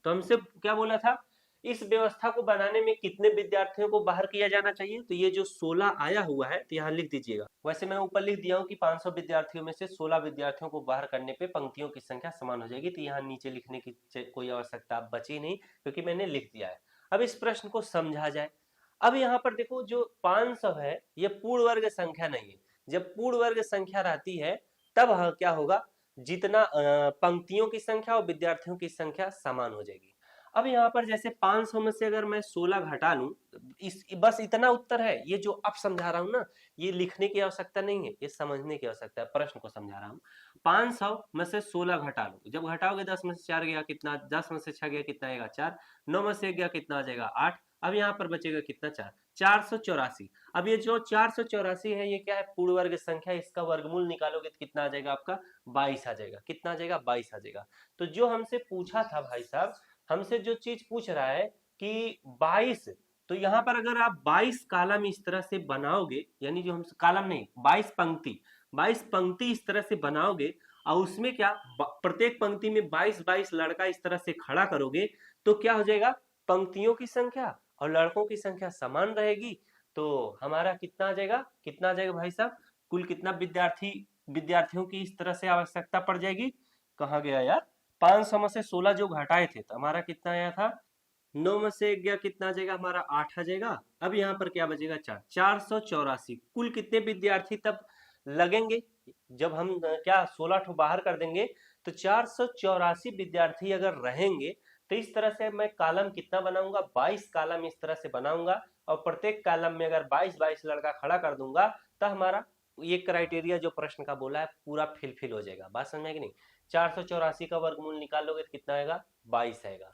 तो हमसे क्या बोला था, इस व्यवस्था को बनाने में कितने विद्यार्थियों को बाहर किया जाना चाहिए। तो ये जो 16 आया हुआ है, तो यहाँ लिख दीजिएगा। वैसे मैं ऊपर लिख दिया हूँ कि 500 विद्यार्थियों में से 16 विद्यार्थियों को बाहर करने पे पंक्तियों की संख्या समान हो जाएगी। तो यहाँ नीचे लिखने की कोई आवश्यकता बची नहीं, क्योंकि मैंने लिख दिया है। अब इस प्रश्न को समझा जाए। अब यहाँ पर देखो, जो 500 है ये पूर्ण वर्ग संख्या नहीं है। जब पूर्ण वर्ग संख्या रहती है तब क्या होगा, जितना पंक्तियों की संख्या और विद्यार्थियों की संख्या समान हो जाएगी। अब यहाँ पर जैसे 500 में से अगर मैं 16 घटा लूं, बस इतना उत्तर है। ये जो अब समझा रहा हूं ना, ये लिखने की आवश्यकता नहीं है, ये समझने की आवश्यकता है, प्रश्न को समझा रहा हूँ। 500 में से 16 घटा लो, जब घटाओगे 10 में से 4 गया कितना, 10 में से 6 गया कितना आएगा 4, 9 में से 1 गया कितना आ जाएगा 8, अब यहाँ पर बचेगा कितना 4, 484। अब ये जो 484 है ये क्या है, पूर्ण वर्ग संख्या, इसका वर्गमूल निकालोगे तो कितना आ जाएगा आपका 22 आ जाएगा। कितना आ जाएगा 22 आ जाएगा। तो जो हमसे पूछा था भाई साहब, हमसे जो चीज पूछ रहा है कि 22, तो यहाँ पर अगर आप 22 कॉलम इस तरह से बनाओगे, यानी जो हम कॉलम नहीं 22 पंक्ति, 22 पंक्ति इस तरह से बनाओगे और उसमें क्या प्रत्येक पंक्ति में 22 22 लड़का इस तरह से खड़ा करोगे, तो क्या हो जाएगा, पंक्तियों की संख्या और लड़कों की संख्या समान रहेगी। तो हमारा कितना आ जाएगा, कितना आ जाएगा भाई साहब, कुल कितना विद्यार्थियों की इस तरह से आवश्यकता पड़ जाएगी। कहाँ गया यार, 500 में से 16 जो घटाए थे तो हमारा कितना आया था, 9 में से 1 गया कितना आ जाएगा हमारा 8 आ जाएगा। अब यहाँ पर क्या बचेगा 4, 484। कुल कितने विद्यार्थी तब लगेंगे, जब हम क्या 16 ठो बाहर कर देंगे तो 484 विद्यार्थी अगर रहेंगे, तो इस तरह से मैं कॉलम कितना बनाऊंगा, 22 कॉलम इस तरह से बनाऊंगा और प्रत्येक कॉलम में अगर 22 22 लड़का खड़ा कर दूंगा, तो हमारा ये क्राइटेरिया जो प्रश्न का बोला है पूरा फिल हो जाएगा। बात समझ में कि नहीं, 484 का वर्गमूल निकालोगे तो कितना आएगा 22 आएगा।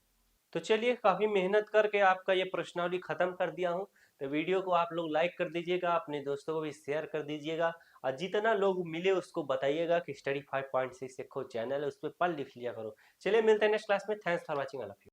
तो चलिए, काफी मेहनत करके आपका ये प्रश्नावली खत्म कर दिया हूँ। तो वीडियो को आप लोग लाइक कर दीजिएगा, अपने दोस्तों को भी शेयर कर दीजिएगा और जितना लोग मिले उसको बताइएगा कि स्टडी 5.6 सीखो चैनल है, उस पर पढ़ लिख लिया करो। चलिए मिलते हैं नेक्स्ट क्लास में। Thanks for watching.